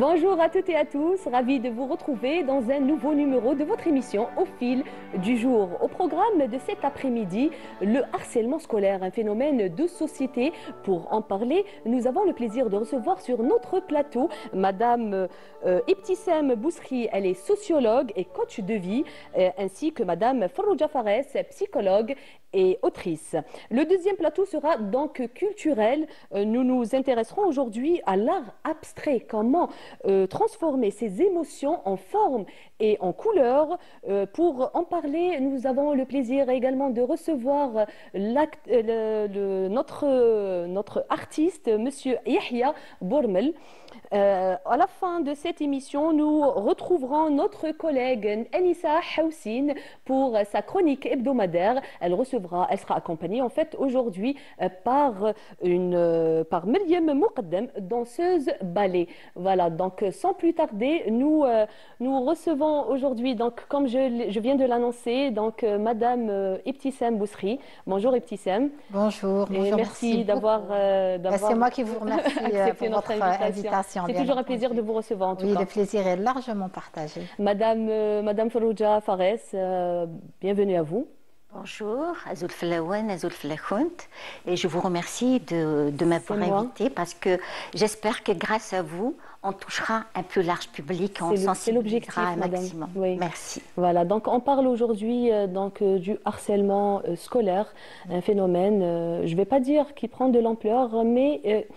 Bonjour à toutes et à tous, ravi de vous retrouver dans un nouveau numéro de votre émission Au fil du jour. Au programme de cet après-midi, le harcèlement scolaire, un phénomène de société. Pour en parler, nous avons le plaisir de recevoir sur notre plateau Madame Ibtissam Bousri, elle est sociologue et coach de vie, ainsi que Madame Farrouja Fares, psychologue et autrice. Le deuxième plateau sera donc culturel. Nous nous intéresserons aujourd'hui à l'art abstrait, comment transformer ses émotions en forme et en couleur. Pour en parler, nous avons le plaisir également de recevoir notre artiste, Monsieur Yahya Bourmel. À la fin de cette émission, nous retrouverons notre collègue Anissa Houssine pour sa chronique hebdomadaire. Elle sera accompagnée en fait aujourd'hui par Myriam Moukaddem, danseuse ballet. Voilà, donc sans plus tarder, nous recevons aujourd'hui, donc comme je viens de l'annoncer, donc Madame Ibtissam Bousri. Bonjour Ibtissam. Bonjour, Et merci d'avoir c'est moi qui vous remercie accepté pour notre votre invitation. C'est toujours un plaisir de vous recevoir en tout cas. Oui, le plaisir est largement partagé. Madame Farrouja Fares, bienvenue à vous. Bonjour, Azoul Flaouen, Azoul Flakhount, et je vous remercie de m'avoir invité parce que j'espère que grâce à vous, on touchera un plus large public, on sensibilisera un maximum. Oui. Merci. Voilà, donc on parle aujourd'hui du harcèlement scolaire, un phénomène, je ne vais pas dire qui prend de l'ampleur, mais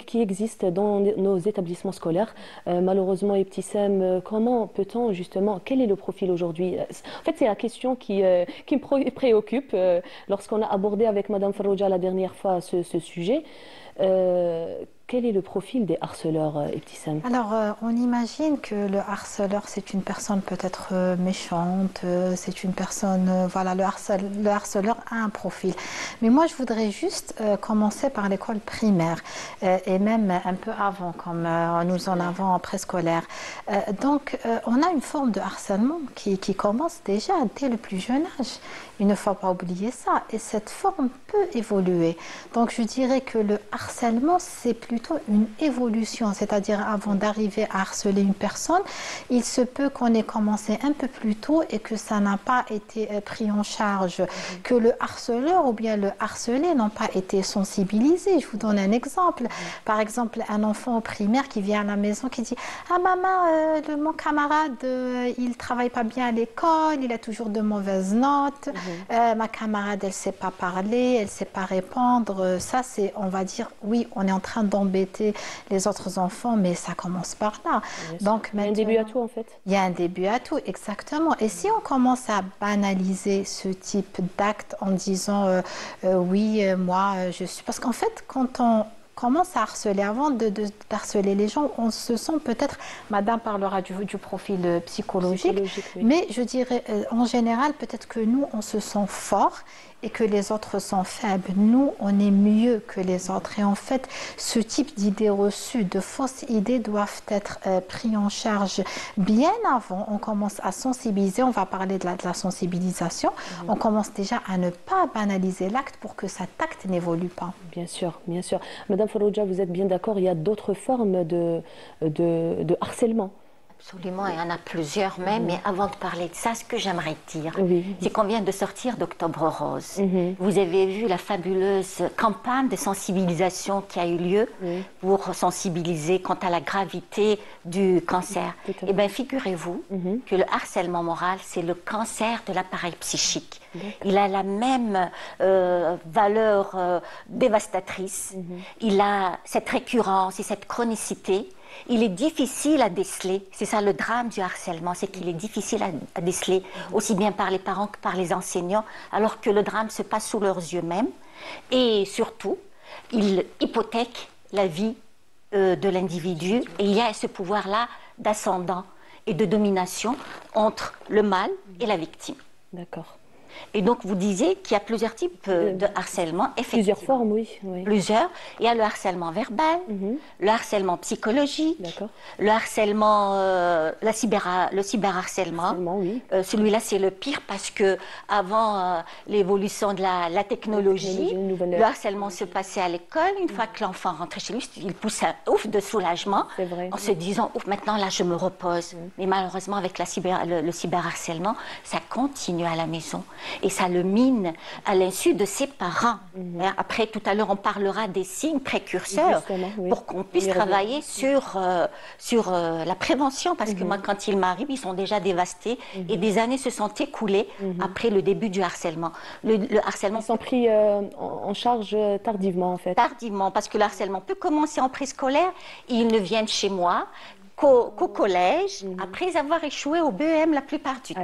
qui existe dans nos établissements scolaires. Malheureusement, Ibtissam, comment peut-on justement, quel est le profil aujourd'hui? En fait, c'est la question qui me préoccupe lorsqu'on a abordé avec Madame Farrouja la dernière fois ce sujet. Quel est le profil des harceleurs, Ibtissam? Alors, on imagine que le harceleur, c'est une personne peut-être méchante, c'est une personne, voilà, le harceleur a un profil. Mais moi, je voudrais juste commencer par l'école primaire et même un peu avant, comme nous en avons en préscolaire. Donc, on a une forme de harcèlement qui commence déjà dès le plus jeune âge. Il ne faut pas oublier ça. Et cette forme peut évoluer. Donc, je dirais que le harcèlement, c'est plutôt une évolution. C'est-à-dire, avant d'arriver à harceler une personne, il se peut qu'on ait commencé un peu plus tôt et que ça n'a pas été pris en charge. Que le harceleur ou bien le harcelé n'ont pas été sensibilisés. Je vous donne un exemple. Par exemple, un enfant au primaire qui vient à la maison qui dit « Ah maman, mon camarade, il travaille pas bien à l'école, il a toujours de mauvaises notes. Ma camarade, elle sait pas parler, elle sait pas répondre. » Ça, c'est, on va dire, oui, on est en train d'embêter les autres enfants, mais ça commence par là. Donc, il y a un début à tout, en fait. Il y a un début à tout, exactement. Et si on commence à banaliser ce type d'acte en disant oui, moi, je suis... Parce qu'en fait, quand on commence à harceler, avant d'harceler les gens, on se sent peut-être, madame parlera du profil psychologique oui. Mais je dirais, en général, peut-être que nous, on se sent fort et que les autres sont faibles. Nous, on est mieux que les autres. Et en fait, ce type d'idées reçues, de fausses idées, doivent être pris en charge bien avant. On commence à sensibiliser, on va parler de la sensibilisation. On commence déjà à ne pas banaliser l'acte pour que cet acte n'évolue pas. Bien sûr, bien sûr. Madame Farrouja, vous êtes bien d'accord, il y a d'autres formes de harcèlement. Absolument, il y en a plusieurs même, mais avant de parler de ça, ce que j'aimerais dire, c'est qu'on vient de sortir d'Octobre Rose. Vous avez vu la fabuleuse campagne de sensibilisation qui a eu lieu pour sensibiliser quant à la gravité du cancer. Eh bien, figurez-vous que le harcèlement moral, c'est le cancer de l'appareil psychique. Il a la même valeur dévastatrice, il a cette récurrence et cette chronicité. Il est difficile à déceler, c'est ça le drame du harcèlement, c'est qu'il est difficile à déceler, aussi bien par les parents que par les enseignants, alors que le drame se passe sous leurs yeux même. Et surtout, il hypothèque la vie de l'individu, et il y a ce pouvoir-là d'ascendant et de domination entre le mal et la victime. D'accord. Et donc, vous disiez qu'il y a plusieurs types de harcèlement, effectivement. Plusieurs formes, oui. Plusieurs. Il y a le harcèlement verbal, le harcèlement psychologique, le harcèlement, le cyberharcèlement. Oui. Celui-là, c'est le pire parce que avant l'évolution de la technologie, le harcèlement se passait à l'école. Une fois que l'enfant rentrait chez lui, il pousse un ouf de soulagement en se disant, ouf, maintenant là, je me repose. Mais malheureusement, avec le cyberharcèlement, ça continue à la maison et ça le mine à l'insu de ses parents. Après, tout à l'heure, on parlera des signes précurseurs pour qu'on puisse travailler sur la prévention parce que moi, quand ils m'arrivent, ils sont déjà dévastés et des années se sont écoulées après le début du harcèlement. Le harcèlement... Ils sont pris en charge tardivement, en fait. Tardivement, parce que le harcèlement peut commencer en préscolaire et ils ne viennent chez moi qu'au collège, après avoir échoué au BEM la plupart du temps.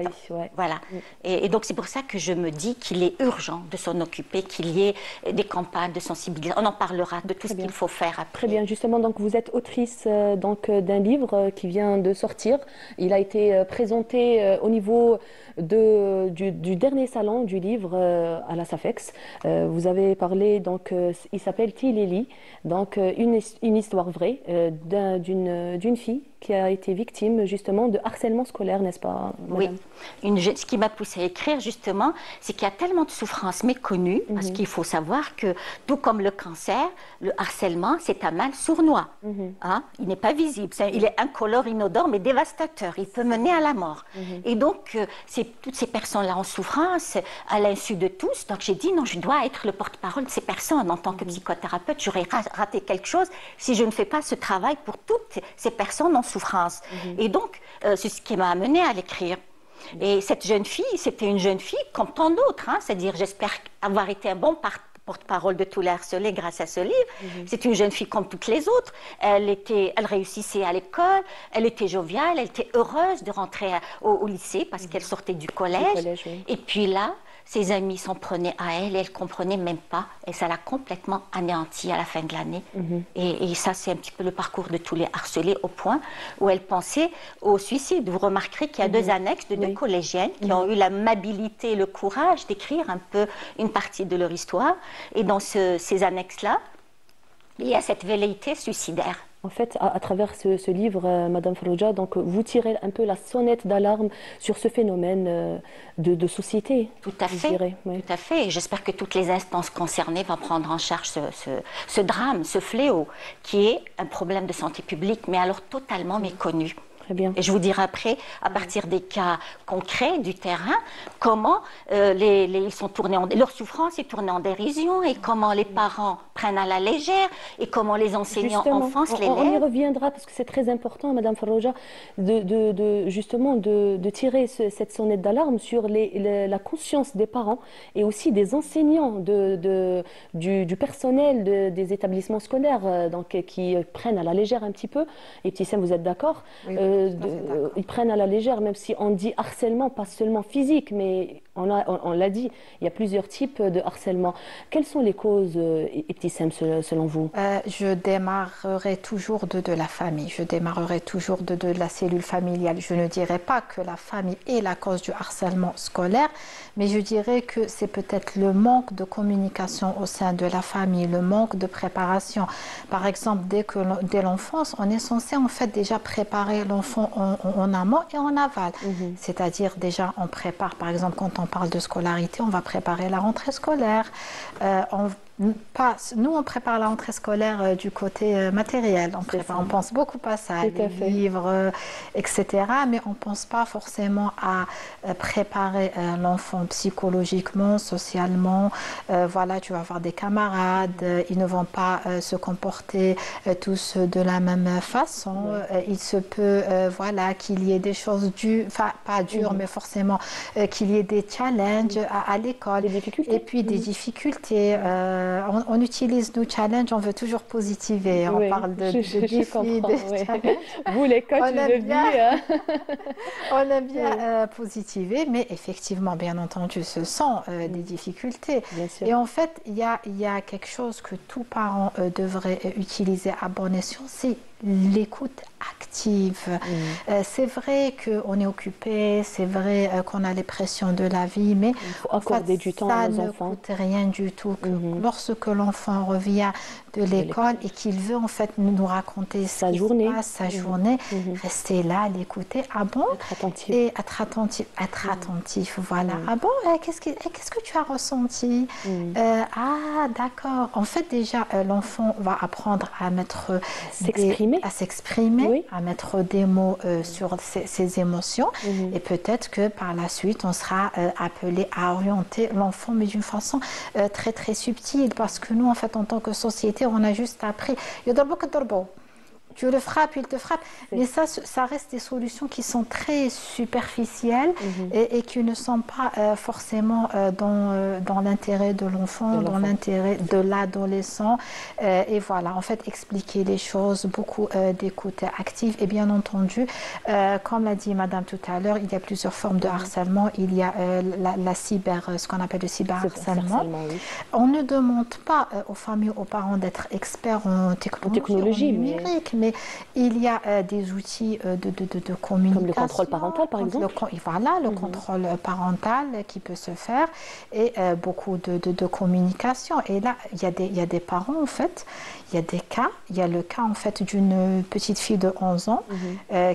Voilà. Et donc, c'est pour ça que je me dis qu'il est urgent de s'en occuper, qu'il y ait des campagnes de sensibilisation. On en parlera de tout ce qu'il faut faire après. Très bien. Justement, donc, vous êtes autrice d'un livre qui vient de sortir. Il a été présenté au niveau du dernier salon du livre à la SAFEX. Vous avez parlé, donc, il s'appelle Tileli, donc une histoire vraie d'une fille qui a été victime justement de harcèlement scolaire, n'est-ce pas, madame? Oui, ce qui m'a poussée à écrire justement, c'est qu'il y a tellement de souffrances méconnues, parce qu'il faut savoir que tout comme le cancer, le harcèlement, c'est un mal sournois. Hein? Il n'est pas visible, il est incolore, inodore, mais dévastateur. Il peut mener à la mort. Et donc, toutes ces personnes-là en souffrance, à l'insu de tous, donc j'ai dit non, je dois être le porte-parole de ces personnes. En tant que psychothérapeute, j'aurais raté quelque chose si je ne fais pas ce travail pour toutes ces personnes en souffrance. Et donc, c'est ce qui m'a amenée à l'écrire. Et cette jeune fille, c'était une jeune fille comme tant d'autres. Hein, c'est-à-dire, j'espère avoir été un bon porte-parole de tous les harcelés grâce à ce livre. C'est une jeune fille comme toutes les autres. Elle réussissait à l'école, elle était joviale, elle était heureuse de rentrer au lycée parce qu'elle sortait du collège. Et puis là, ses amis s'en prenaient à elle et elle ne comprenait même pas. Et ça l'a complètement anéantie à la fin de l'année. Et ça, c'est un petit peu le parcours de tous les harcelés au point où elle pensait au suicide. Vous remarquerez qu'il y a deux annexes de deux collégiennes qui ont eu l'amabilité et le courage d'écrire un peu une partie de leur histoire. Et dans ces annexes-là, il y a cette velléité suicidaire. En fait, à travers ce livre, Madame Farrugia, donc vous tirez un peu la sonnette d'alarme sur ce phénomène de société. Tout à fait, tout à fait. Et j'espère que toutes les instances concernées vont prendre en charge ce drame, ce fléau, qui est un problème de santé publique, mais alors totalement méconnu. Très bien. Et je vous dirai après, à partir des cas concrets du terrain, comment ils sont tournés leur souffrance est tournée en dérision et comment les parents prennent à la légère et comment les enseignants enfoncent l'élève. On y reviendra parce que c'est très important, Madame Farrugia, justement de tirer cette sonnette d'alarme sur la conscience des parents et aussi des enseignants, du personnel des établissements scolaires qui prennent à la légère un petit peu. Et Ibtissam, vous êtes d'accord? Ils prennent à la légère, même si on dit harcèlement, pas seulement physique, mais on l'a dit, il y a plusieurs types de harcèlement. Quelles sont les causes, Ibtissam, selon vous? Je démarrerai toujours de la famille, je démarrerai toujours de la cellule familiale. Je ne dirais pas que la famille est la cause du harcèlement scolaire, mais je dirais que c'est peut-être le manque de communication au sein de la famille, le manque de préparation. Par exemple, dès l'enfance, on est censé en fait déjà préparer l'enfant en amont et en aval. C'est-à-dire déjà on prépare, par exemple quand on parle de scolarité, on va préparer la rentrée scolaire. Nous, on prépare la rentrée scolaire du côté matériel. On pense beaucoup à ça, les livres, etc. Mais on ne pense pas forcément à préparer l'enfant psychologiquement, socialement. Voilà, tu vas avoir des camarades, ils ne vont pas se comporter tous de la même façon. Il se peut voilà, qu'il y ait des choses dures, enfin pas dures, mais forcément qu'il y ait des challenges à l'école. Et puis des difficultés. On utilise nos challenges, on veut toujours positiver. On parle de défis, de challenges. Vous, les coachs de vie. On aime bien positiver, mais effectivement, bien entendu, ce sont des difficultés. Et en fait, il y a quelque chose que tous parents devraient utiliser à bon escient, c'est l'écoute active. C'est vrai qu'on est occupé, c'est vrai qu'on a les pressions de la vie, mais il faut accorder du temps à nos enfants. Ça ne coûte rien du tout. Lorsque l'enfant revient de l'école et qu'il veut en fait nous raconter sa journée, rester là, l'écouter. Ah bon? Être attentif. Et être attentif, voilà. Ah bon? Qu'est-ce que tu as ressenti? Ah d'accord. En fait déjà l'enfant va apprendre à s'exprimer, à mettre des mots sur ses émotions, et peut-être que par la suite on sera appelé à orienter l'enfant, mais d'une façon très très subtile, parce que nous en fait en tant que société on a juste appris tu le frappes, il te frappe. Mais ça reste des solutions qui sont très superficielles et qui ne sont pas forcément dans l'intérêt de l'enfant, dans l'intérêt de l'adolescent. Et voilà, en fait, expliquer les choses, beaucoup d'écoute active. Et bien entendu, comme l'a dit Madame tout à l'heure, il y a plusieurs formes de harcèlement. Il y a ce qu'on appelle le cyberharcèlement. On ne demande pas aux familles, aux parents d'être experts en technologie numérique, mais il y a des outils de communication. Comme le contrôle parental, par exemple. Voilà, le contrôle parental qui peut se faire, et beaucoup de communication. Et là, il y a des parents, en fait, il y a des cas. Il y a le cas, en fait, d'une petite fille de 11 ans,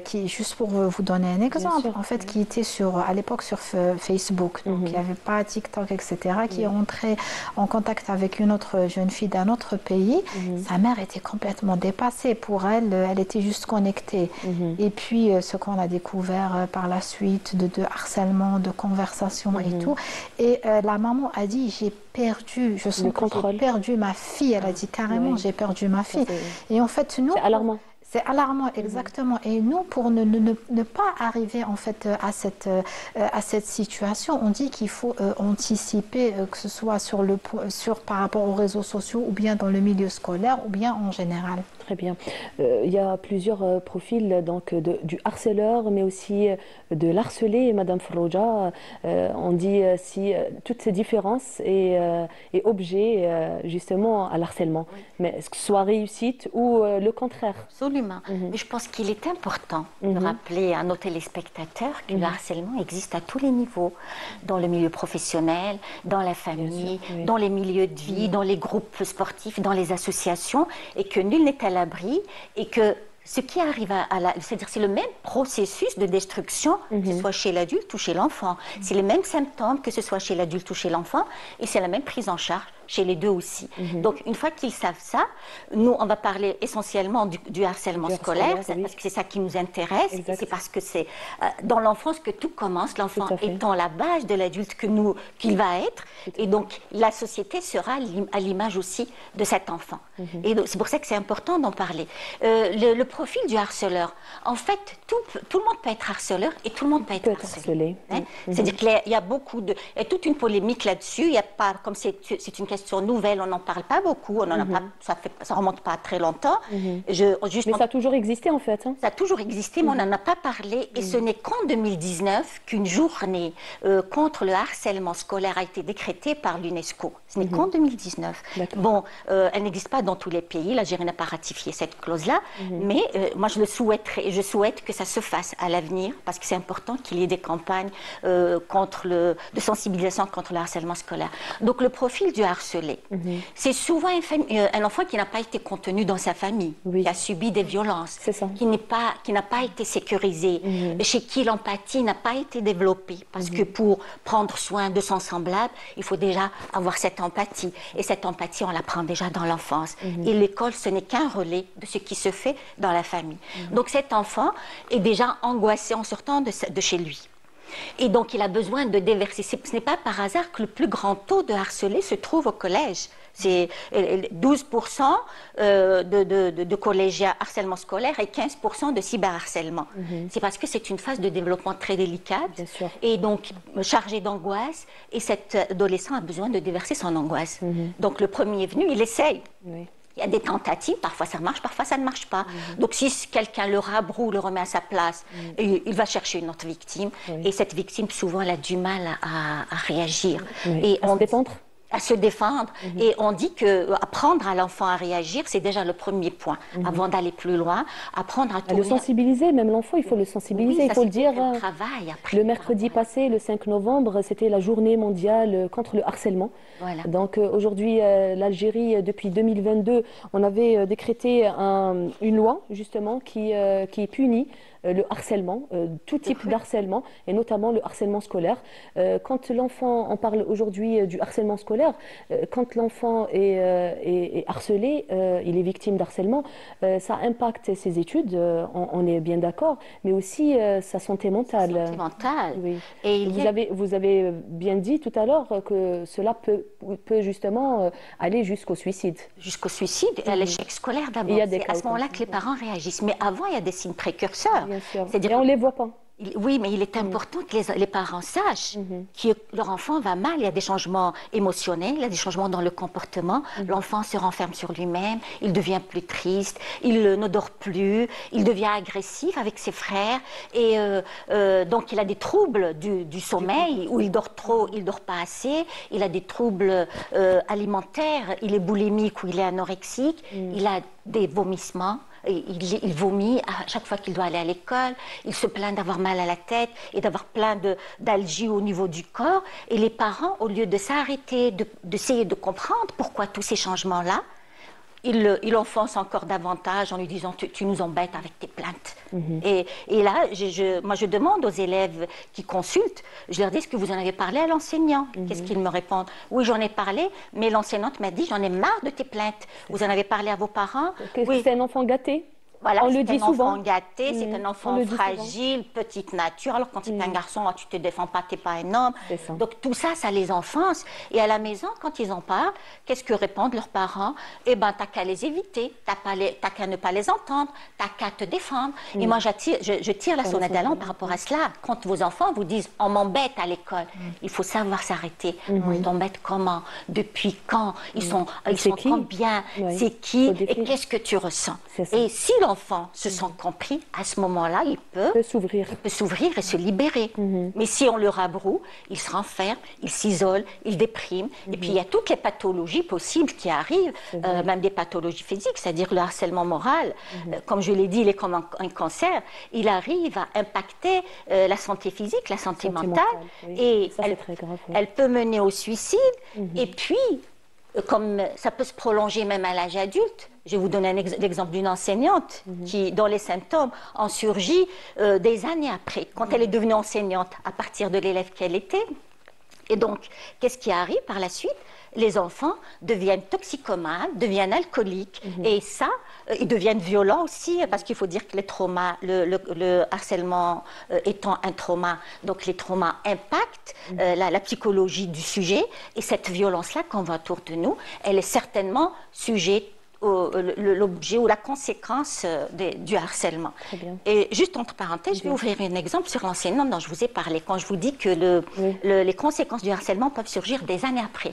qui, juste pour vous donner un exemple, en fait, qui était à l'époque sur Facebook. Donc, il n'y avait pas TikTok, etc., qui est rentrée en contact avec une autre jeune fille d'un autre pays. Sa mère était complètement dépassée. Pour elle, elle était juste connectée. Et puis, ce qu'on a découvert par la suite de harcèlement, de conversation et tout. Et la maman a dit, j'ai perdu, je sens que j'ai perdu ma fille. Elle a dit carrément, j'ai perdu ma fille. Et en fait, nous... C'est alarmant. C'est alarmant, exactement. Et nous, pour ne pas arriver en fait à cette situation, on dit qu'il faut anticiper, que ce soit par rapport aux réseaux sociaux, ou bien dans le milieu scolaire, ou bien en général. Très bien. Il y a plusieurs profils donc, du harceleur, mais aussi de l'harcelé, Madame Farroja. On dit si toutes ces différences est objet justement à l'harcèlement, mais que ce soit réussite ou le contraire. Absolument. Mais je pense qu'il est important de rappeler à nos téléspectateurs que le harcèlement existe à tous les niveaux, dans le milieu professionnel, dans la famille, dans les milieux de vie, dans les groupes sportifs, dans les associations, et que nul n'est à l'abri, et que ce qui arrive c'est-à-dire c'est le même processus de destruction, que ce soit chez l'adulte ou chez l'enfant. C'est les mêmes symptômes, que ce soit chez l'adulte ou chez l'enfant, et c'est la même prise en charge chez les deux aussi. Donc, une fois qu'ils savent ça, nous, on va parler essentiellement du harcèlement scolaire, parce que c'est ça qui nous intéresse, et c'est parce que c'est dans l'enfance que tout commence, l'enfant étant la base de l'adulte qu'il va être, et donc la société sera à l'image aussi de cet enfant. Et c'est pour ça que c'est important d'en parler. Le profil du harceleur, en fait, tout le monde peut être harceleur et tout le monde peut être harcelé. C'est-à-dire qu'il y a il y a toute une polémique là-dessus, il y a pas, comme c'est une question nouvelle, on n'en parle pas beaucoup, on en a pas, ça remonte pas à très longtemps. Mais ça a toujours existé en fait. Ça a toujours existé, mais on n'en a pas parlé, et ce n'est qu'en 2019 qu'une journée contre le harcèlement scolaire a été décrétée par l'UNESCO. Ce n'est qu'en 2019. Bon, elle n'existe pas dans tous les pays, l'Algérie n'a pas ratifié cette clause-là, mais moi je le souhaiterais, et je souhaite que ça se fasse à l'avenir, parce que c'est important qu'il y ait des campagnes de sensibilisation contre le harcèlement scolaire. Donc le profil du harcelé, c'est souvent un enfant qui n'a pas été contenu dans sa famille, qui a subi des violences, qui n'a pas été sécurisé, chez qui l'empathie n'a pas été développée, parce que pour prendre soin de son semblable, il faut déjà avoir cette empathie, et cette empathie, on l'apprend déjà dans l'enfance. Et l'école, ce n'est qu'un relais de ce qui se fait dans la famille. Donc cet enfant est déjà angoissé en sortant de chez lui. Et donc, il a besoin de déverser. Ce n'est pas par hasard que le plus grand taux de harcelés se trouve au collège. C'est 12% de collégiens harcèlement scolaire et 15% de cyberharcèlement. C'est parce que c'est une phase de développement très délicate et donc chargée d'angoisse. Et cet adolescent a besoin de déverser son angoisse. Donc, le premier venu, il essaye. Il y a des tentatives, parfois ça marche, parfois ça ne marche pas. Donc si quelqu'un le rabroue, le remet à sa place, il va chercher une autre victime. Et cette victime, souvent, elle a du mal à réagir. Et à se défendre. À se défendre. Et on dit que apprendre à l'enfant à réagir, c'est déjà le premier point. Avant d'aller plus loin, apprendre à le sensibiliser, même l'enfant, il faut le sensibiliser. Oui, il faut le dire. Travail après, le mercredi passé, le 5 novembre, c'était la journée mondiale contre le harcèlement. Voilà. Donc aujourd'hui, l'Algérie, depuis 2022, on avait décrété une loi justement qui punit le harcèlement, tout type d'harcèlement, et notamment le harcèlement scolaire. Quand l'enfant, on parle aujourd'hui du harcèlement scolaire, quand l'enfant est harcelé, il est victime d'harcèlement, ça impacte ses études, on est bien d'accord, mais aussi sa santé mentale. Sa santé mentale. Oui. Et vous avez bien dit tout à l'heure que cela peut justement aller jusqu'au suicide. Jusqu'au suicide et à l'échec scolaire d'abord. C'est à ce moment-là que les parents réagissent. Mais avant, il y a des signes précurseurs. Bien sûr. Et on ne les voit pas. Oui, mais il est important que les parents sachent que leur enfant va mal. Il y a des changements émotionnels, il y a des changements dans le comportement. L'enfant se renferme sur lui-même, il devient plus triste, il ne dort plus, il devient agressif avec ses frères. Et donc, il a des troubles du sommeil, où il dort trop, il ne dort pas assez. Il a des troubles alimentaires, il est boulimique ou il est anorexique. Il a des vomissements. Il vomit à chaque fois qu'il doit aller à l'école, il se plaint d'avoir mal à la tête et d'avoir plein d'algies au niveau du corps. Et les parents, au lieu de s'arrêter, d'essayer de comprendre pourquoi tous ces changements-là, il enfonce encore davantage en lui disant tu nous embêtes avec tes plaintes. Et là, moi je demande aux élèves qui consultent, je leur dis est-ce que vous en avez parlé à l'enseignant? Qu'est-ce qu'ils me répondent? Oui, j'en ai parlé, mais l'enseignante m'a dit j'en ai marre de tes plaintes. Vous en avez parlé à vos parents? Oui. C'est un enfant gâté? Voilà, on le dit souvent. C'est un enfant gâté, c'est un enfant fragile, petite nature. Alors quand c'est un garçon, tu ne te défends pas, tu n'es pas un homme. Donc tout ça, ça les enfonce. Et à la maison, quand ils en parlent, qu'est-ce que répondent leurs parents? Eh bien, tu n'as qu'à les éviter, tu n'as qu'à ne pas les entendre, tu n'as qu'à te défendre. Et moi, je tire la sonnette d'alarme par rapport à cela. Quand vos enfants vous disent « on m'embête à l'école », il faut savoir s'arrêter. On t'embête comment? Depuis quand? Ils sont combien? C'est qui? Et qu'est-ce que tu ressens? Et si l'enfant se sent compris, à ce moment-là, il peut s'ouvrir et se libérer. Mais si on le rabroue, il se renferme, il s'isole, il déprime. Et puis, il y a toutes les pathologies possibles qui arrivent, même des pathologies physiques, c'est-à-dire le harcèlement moral. Comme je l'ai dit, il est comme un cancer. Il arrive à impacter la santé physique, la santé mentale. Et ça, très grave, elle peut mener au suicide. Et puis, comme ça peut se prolonger même à l'âge adulte. Je vais vous donner l'exemple d'une enseignante dont les symptômes ont surgi des années après, quand elle est devenue enseignante à partir de l'élève qu'elle était. Et donc, qu'est-ce qui arrive par la suite? Les enfants deviennent toxicomanes, deviennent alcooliques, et ça, ils deviennent violents aussi, parce qu'il faut dire que les traumas, le harcèlement étant un trauma, donc les traumas impactent la psychologie du sujet, et cette violence-là qu'on voit autour de nous, elle est certainement sujette l'objet ou la conséquence du harcèlement. Et juste entre parenthèses, je vais ouvrir un exemple sur l'enseignante dont je vous ai parlé, quand je vous dis que les conséquences du harcèlement peuvent surgir des années après.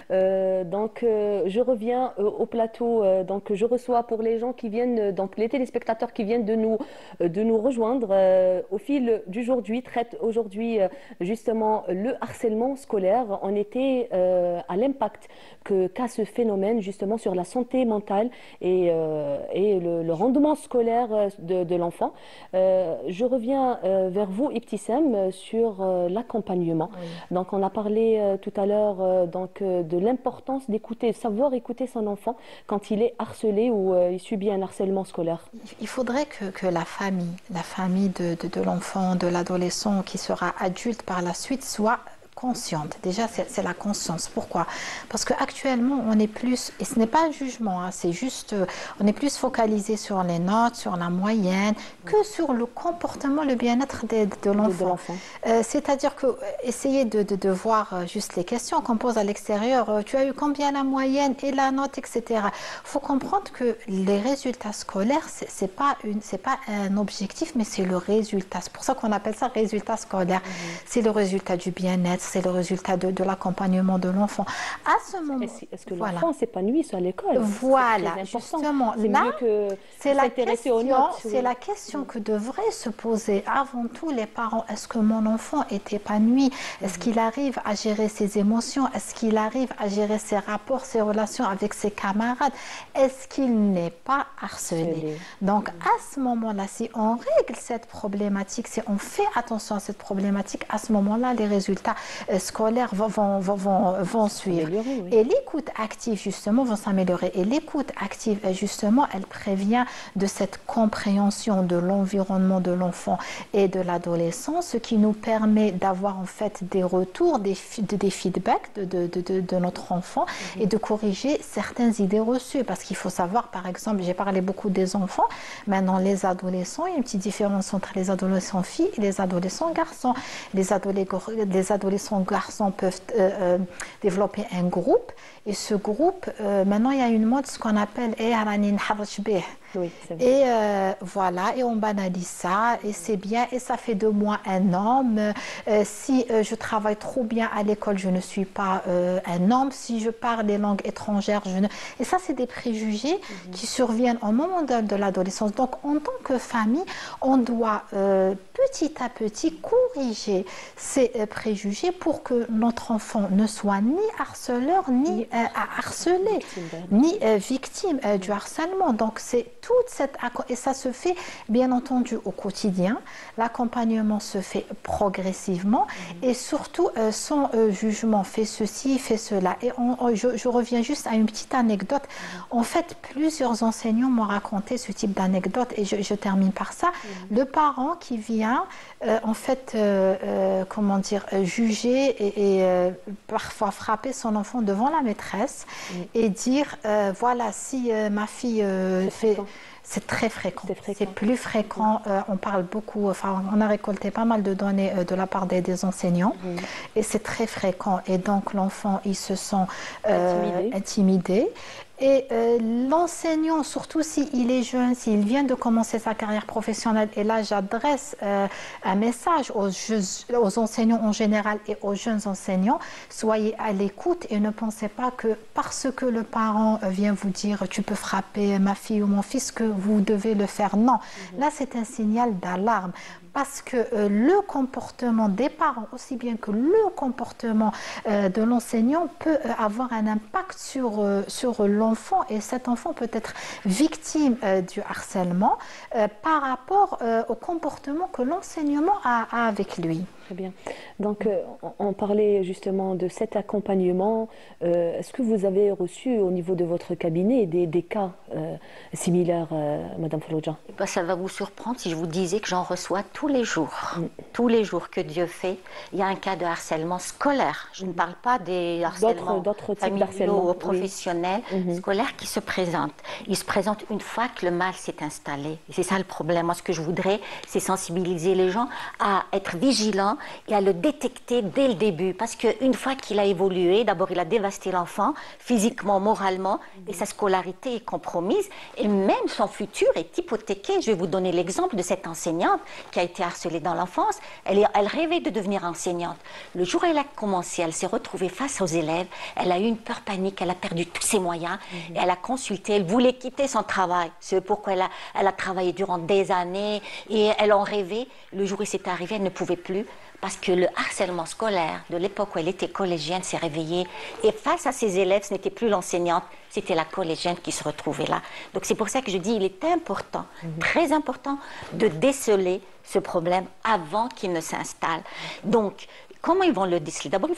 Donc, je reviens au plateau, donc je reçois pour les gens qui viennent, donc les téléspectateurs qui viennent de nous rejoindre, au fil d'aujourd'hui, traite aujourd'hui justement le harcèlement scolaire. On était à l'impact qu'a ce phénomène justement sur la santé mentale et le rendement scolaire de l'enfant. Je reviens vers vous, Ibtissam, sur l'accompagnement. Donc, on a parlé tout à l'heure de l'importance d'écouter, savoir écouter son enfant quand il est harcelé ou il subit un harcèlement scolaire. Il faudrait que la famille de l'enfant, de l'adolescent qui sera adulte par la suite soit consciente. Déjà, c'est la conscience. Pourquoi? Parce qu'actuellement, on est plus, et ce n'est pas un jugement, hein, c'est juste, on est plus focalisé sur les notes, sur la moyenne, que sur le comportement, le bien-être de l'enfant. C'est-à-dire que essayer de voir juste les questions qu'on pose à l'extérieur, tu as eu combien la moyenne et la note, etc. Il faut comprendre que les résultats scolaires, c'est pas un objectif, mais c'est le résultat. C'est pour ça qu'on appelle ça résultat scolaire. C'est le résultat du bien-être, c'est le résultat de l'accompagnement de l'enfant. À ce moment, est-ce que l'enfant s'épanouit à l'école? Voilà, justement, là, c'est la question que devraient se poser avant tout les parents. Est-ce que mon enfant est épanoui? Est-ce qu'il arrive à gérer ses émotions? Est-ce qu'il arrive à gérer ses rapports, ses relations avec ses camarades? Est-ce qu'il n'est pas harcelé? Donc, à ce moment-là, si on règle cette problématique, si on fait attention à cette problématique, à ce moment-là, les résultats scolaires vont suivre. Oui. Et l'écoute active, justement, va s'améliorer. Et l'écoute active, justement, elle prévient de cette compréhension de l'environnement de l'enfant et de l'adolescent, ce qui nous permet d'avoir en fait des retours, des feedbacks de notre enfant et de corriger certaines idées reçues. Parce qu'il faut savoir, par exemple, j'ai parlé beaucoup des enfants, maintenant les adolescents, il y a une petite différence entre les adolescents filles et les adolescents garçons. Les adolescents garçons peuvent développer un groupe, et ce groupe, maintenant il y a une mode, ce qu'on appelle oui, et voilà, et on banalise ça, et c'est bien, et ça fait de moi un homme. Si je travaille trop bien à l'école, je ne suis pas un homme. Si je parle des langues étrangères, je ne... Et ça, c'est des préjugés qui surviennent au moment de l'adolescence. Donc, en tant que famille, on doit petit à petit corriger ces préjugés pour que notre enfant ne soit ni harceleur, ni harcelé, ni victime du harcèlement. Donc, c'est toute cette... Et ça se fait, bien entendu, au quotidien. L'accompagnement se fait progressivement et surtout sans jugement. Fais ceci, fais cela. Et je reviens juste à une petite anecdote. En fait, plusieurs enseignants m'ont raconté ce type d'anecdote et je termine par ça. Le parent qui vient, en fait, comment dire, juger et parfois frapper son enfant devant la maîtresse et dire, voilà, si ma fille fait... C'est très fréquent. C'est plus fréquent. On parle beaucoup, enfin, on a récolté pas mal de données de la part des enseignants et c'est très fréquent. Et donc, l'enfant, il se sent intimidé. Et l'enseignant, surtout s'il est jeune, s'il vient de commencer sa carrière professionnelle, et là j'adresse un message aux enseignants en général et aux jeunes enseignants, soyez à l'écoute et ne pensez pas que parce que le parent vient vous dire tu peux frapper ma fille ou mon fils que vous devez le faire. Non, là c'est un signal d'alarme. Parce que le comportement des parents, aussi bien que le comportement de l'enseignant, peut avoir un impact sur l'enfant. Et cet enfant peut être victime du harcèlement par rapport au comportement que l'enseignement a avec lui. Très bien. Donc, on parlait justement de cet accompagnement. Est-ce que vous avez reçu au niveau de votre cabinet des cas similaires, Madame Fallodja? Ça va vous surprendre si je vous disais que j'en reçois tous les jours. Tous les jours que Dieu fait, il y a un cas de harcèlement scolaire. Je ne parle pas des harcèlements familiaux ou professionnels, scolaires qui se présentent. Ils se présentent une fois que le mal s'est installé. Et c'est ça le problème. Moi, ce que je voudrais, c'est sensibiliser les gens à être vigilants et à le détecter dès le début. Parce qu'une fois qu'il a évolué, d'abord il a dévasté l'enfant, physiquement, moralement, et sa scolarité est compromise, et même son futur est hypothéqué. Je vais vous donner l'exemple de cette enseignante qui a été harcelée dans l'enfance. Elle rêvait de devenir enseignante. Le jour où elle a commencé, elle s'est retrouvée face aux élèves, elle a eu une peur panique, elle a perdu tous ses moyens, et elle a consulté, elle voulait quitter son travail. C'est pourquoi elle a travaillé durant des années, et elle en rêvait. Le jour où c'est arrivé, elle ne pouvait plus. Parce que le harcèlement scolaire de l'époque où elle était collégienne s'est réveillé. Et face à ses élèves, ce n'était plus l'enseignante, c'était la collégienne qui se retrouvait là. Donc c'est pour ça que je dis il est important, très important, de déceler ce problème avant qu'il ne s'installe. Donc, comment ils vont le déceler? D'abord,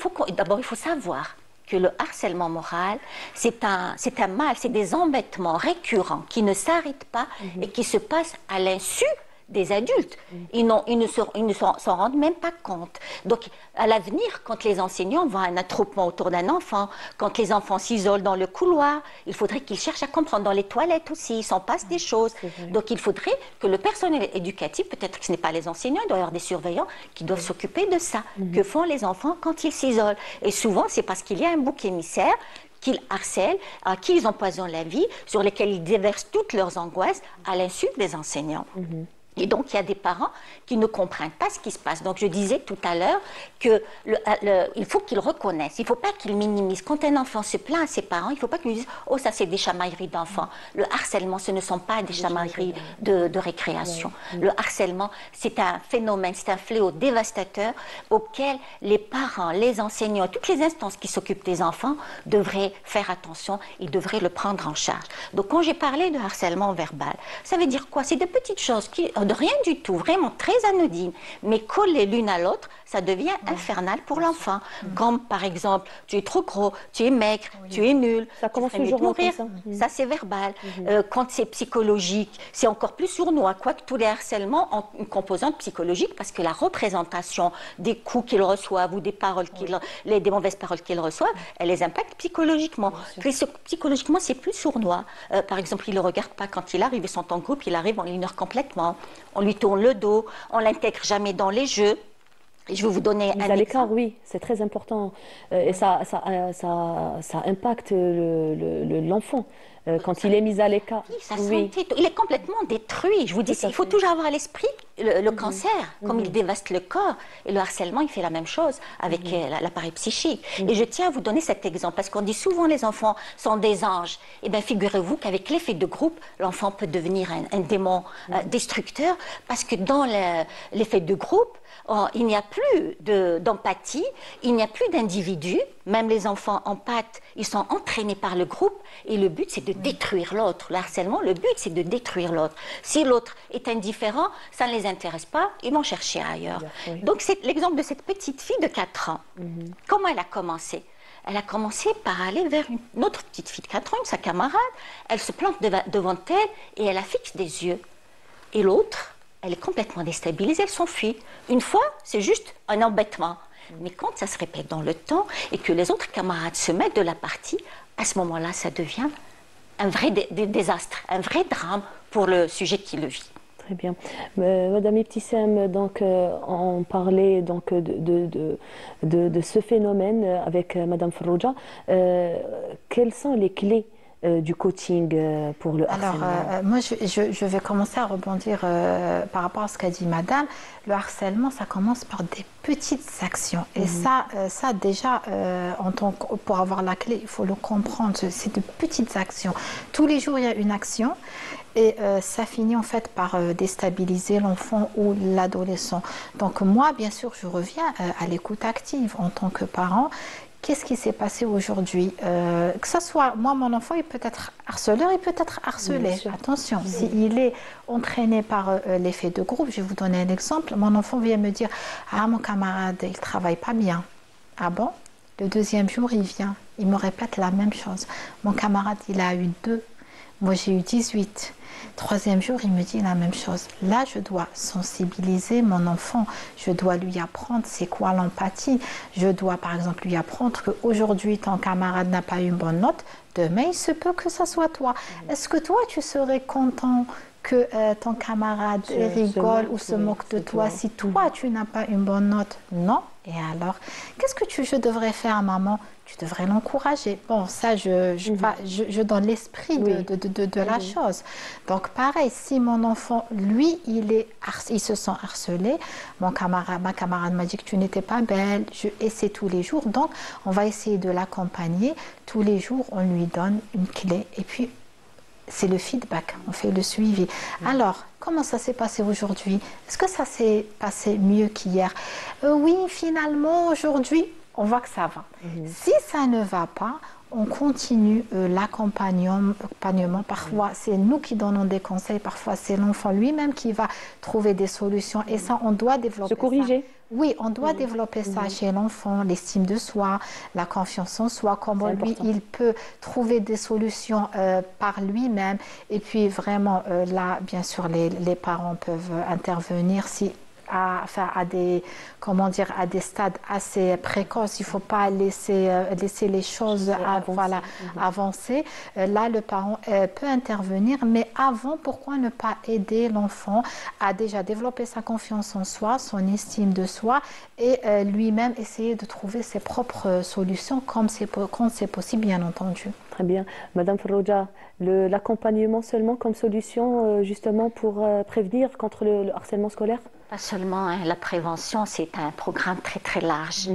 il faut savoir que le harcèlement moral, c'est un mal, c'est des embêtements récurrents qui ne s'arrêtent pas et qui se passent à l'insu des adultes. Ils ne s'en rendent même pas compte. Donc, à l'avenir, quand les enseignants vont à un attroupement autour d'un enfant, quand les enfants s'isolent dans le couloir, il faudrait qu'ils cherchent à comprendre. Dans les toilettes aussi, il s'en passe des choses. Donc, il faudrait que le personnel éducatif, peut-être que ce n'est pas les enseignants, il doit y avoir des surveillants qui doivent s'occuper de ça. Que font les enfants quand ils s'isolent? Et souvent, c'est parce qu'il y a un bouc émissaire qu'ils harcèlent, à qui ils empoisonnent la vie, sur lesquels ils déversent toutes leurs angoisses à l'insu des enseignants. Et donc, il y a des parents qui ne comprennent pas ce qui se passe. Donc, je disais tout à l'heure qu'il faut qu'ils reconnaissent. Il ne faut pas qu'ils minimisent. Quand un enfant se plaint à ses parents, il ne faut pas qu'ils lui disent « Oh, ça, c'est des chamailleries d'enfants ». Le harcèlement, ce ne sont pas des chamailleries de récréation. Le harcèlement, c'est un phénomène, c'est un fléau dévastateur auquel les parents, les enseignants, toutes les instances qui s'occupent des enfants devraient faire attention, ils devraient le prendre en charge. Donc, quand j'ai parlé de harcèlement verbal, ça veut dire quoi? C'est des petites choses qui de rien du tout, vraiment très anodines, mais collées l'une à l'autre, ça devient infernal pour l'enfant. Comme par exemple, tu es trop gros, tu es maigre, tu es nul. Ça commence toujours mourir. Ça, c'est verbal. Quand c'est psychologique, c'est encore plus sournois. Quoique tous les harcèlements ont une composante psychologique parce que la représentation des coups qu'ils reçoivent ou des paroles des mauvaises paroles qu'ils reçoivent, elle les impacte psychologiquement. Psychologiquement, c'est plus sournois. Par exemple, ils ne le regardent pas quand il arrive, ils sont en groupe, il arrive, on l'ignore complètement. On lui tourne le dos, on l'intègre jamais dans les jeux. Et je vais vous donner un exemple. Oui, c'est très important. Et ça impacte l'enfant. Quand il est mis à l'écart. Oui, il est complètement détruit. Je vous dis, il faut toujours avoir à l'esprit le cancer, comme il dévaste le corps. Et le harcèlement, il fait la même chose avec l'appareil psychique. Et je tiens à vous donner cet exemple, parce qu'on dit souvent les enfants sont des anges. Eh bien, figurez-vous qu'avec l'effet de groupe, l'enfant peut devenir un démon destructeur, parce que dans l'effet de groupe, il n'y a plus d'empathie, il n'y a plus d'individus. Même les enfants empathes, ils sont entraînés par le groupe et le but, c'est de détruire l'autre. Le harcèlement, le but, c'est de détruire l'autre. Si l'autre est indifférent, ça ne les intéresse pas, ils vont chercher ailleurs. Donc, c'est l'exemple de cette petite fille de 4 ans. Comment elle a commencé? Elle a commencé par aller vers une autre petite fille de 4 ans, sa camarade. Elle se plante devant elle et elle la fixe des yeux. Et l'autre, elle est complètement déstabilisée, elle s'enfuit. Une fois, c'est juste un embêtement. Mais quand ça se répète dans le temps et que les autres camarades se mettent de la partie, à ce moment-là, ça devient un vrai désastre, un vrai drame pour le sujet qui le vit. Très bien. Madame Ibtissam, donc, on parlait donc, de ce phénomène avec Madame Farrouja. Quelles sont les clés du coaching pour le harcèlement? Alors, moi, je vais commencer à rebondir par rapport à ce qu'a dit Madame. Le harcèlement, ça commence par des petites actions. Et ça déjà, pour avoir la clé, il faut le comprendre. C'est de petites actions. Tous les jours, il y a une action. Et ça finit en fait par déstabiliser l'enfant ou l'adolescent. Donc moi, bien sûr, je reviens à l'écoute active en tant que parent. Qu'est-ce qui s'est passé aujourd'hui? Que ce soit, moi, mon enfant, il peut être harceleur, il peut être harcelé. Attention, s'il est entraîné par l'effet de groupe, je vais vous donner un exemple. Mon enfant vient me dire « Ah, mon camarade, il ne travaille pas bien. » Ah bon? Le deuxième jour, il vient. Il me répète la même chose. Mon camarade, il a eu 2. Moi, j'ai eu 18. Troisième jour, il me dit la même chose. Là, je dois sensibiliser mon enfant. Je dois lui apprendre c'est quoi l'empathie. Je dois, par exemple, lui apprendre qu'aujourd'hui, ton camarade n'a pas eu une bonne note. Demain, il se peut que ça soit toi. Est-ce que toi, tu serais content que ton camarade rigole ou se moque de toi si toi, tu n'as pas une bonne note? Non. Et alors, qu'est-ce que je devrais faire, maman? Tu devrais l'encourager. Bon, ça, je donne l'esprit de la chose. Donc, pareil, si mon enfant, lui, il se sent harcelé, ma camarade m'a dit que tu n'étais pas belle, je essaie tous les jours. Donc, on va essayer de l'accompagner. Tous les jours, on lui donne une clé. Et puis, c'est le feedback, on fait le suivi. Alors, comment ça s'est passé aujourd'hui? Est-ce que ça s'est passé mieux qu'hier? Oui, finalement, aujourd'hui, on voit que ça va. Si ça ne va pas, on continue l'accompagnement. Parfois, c'est nous qui donnons des conseils. Parfois, c'est l'enfant lui-même qui va trouver des solutions. Et ça, on doit développer se corriger. Ça. Oui, on doit développer ça chez l'enfant, l'estime de soi, la confiance en soi, comment lui, il peut trouver des solutions par lui-même. Et puis, vraiment, là, bien sûr, les parents peuvent intervenir si à des stades assez précoces. Il ne faut pas laisser les choses avancer. Là, le parent peut intervenir, mais avant, pourquoi ne pas aider l'enfant à déjà développer sa confiance en soi, son estime de soi et lui-même essayer de trouver ses propres solutions quand c'est possible, bien entendu. Très bien. Madame Farroja, l'accompagnement seulement comme solution justement pour prévenir contre le harcèlement scolaire? Pas seulement, hein, la prévention, c'est un programme très très large.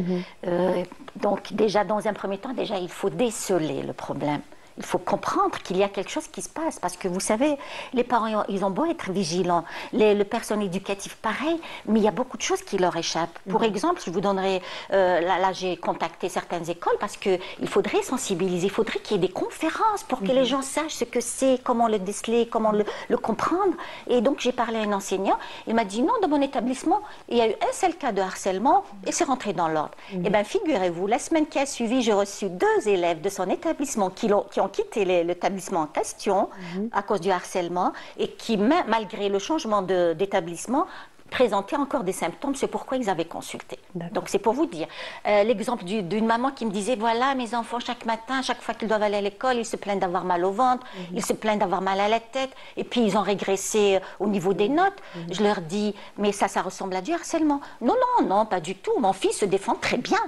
Donc déjà, dans un premier temps, déjà, il faut déceler le problème. Il faut comprendre qu'il y a quelque chose qui se passe parce que vous savez, les parents, ils ont beau être vigilants, le personnel éducatif pareil, mais il y a beaucoup de choses qui leur échappent. Pour exemple, je vous donnerai, là j'ai contacté certaines écoles parce qu'il faudrait sensibiliser, il faudrait qu'il y ait des conférences pour que les gens sachent ce que c'est, comment le déceler, comment le comprendre. Et donc j'ai parlé à un enseignant, il m'a dit non, dans mon établissement, il y a eu un seul cas de harcèlement et c'est rentré dans l'ordre. Eh bien figurez-vous, la semaine qui a suivi, j'ai reçu 2 élèves de son établissement qui ont quitté l'établissement en question à cause du harcèlement et qui, malgré le changement d'établissement, présentaient encore des symptômes, c'est pourquoi ils avaient consulté. Donc c'est pour vous dire. L'exemple d'une maman qui me disait, voilà, mes enfants, chaque matin, chaque fois qu'ils doivent aller à l'école, ils se plaignent d'avoir mal au ventre, ils se plaignent d'avoir mal à la tête, et puis ils ont régressé au niveau des notes. Je leur dis, mais ça ressemble à du harcèlement. Non, non, non, pas du tout. Mon fils se défend très bien.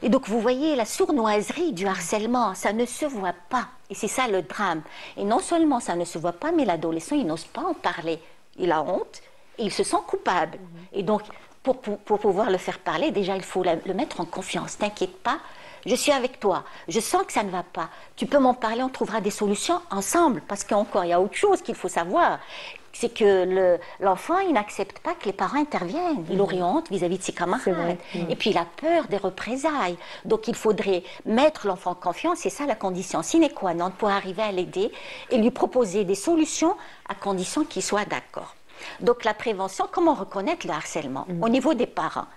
Et donc vous voyez, la sournoiserie du harcèlement, ça ne se voit pas. Et c'est ça le drame. Et non seulement ça ne se voit pas, mais l'adolescent, il n'ose pas en parler. Il a honte. Et il se sent coupable. Et donc, pour pouvoir le faire parler, déjà, il faut le mettre en confiance. T'inquiète pas, je suis avec toi. Je sens que ça ne va pas. Tu peux m'en parler, on trouvera des solutions ensemble. Parce qu'encore, il y a autre chose qu'il faut savoir. C'est que l'enfant, il n'accepte pas que les parents interviennent. Il aurait honte vis-à-vis de ses camarades. Et puis, il a peur des représailles. Donc, il faudrait mettre l'enfant en confiance. C'est ça la condition sine qua non pour arriver à l'aider et lui proposer des solutions à condition qu'il soit d'accord. Donc la prévention, comment reconnaître le harcèlement? Au niveau des parents,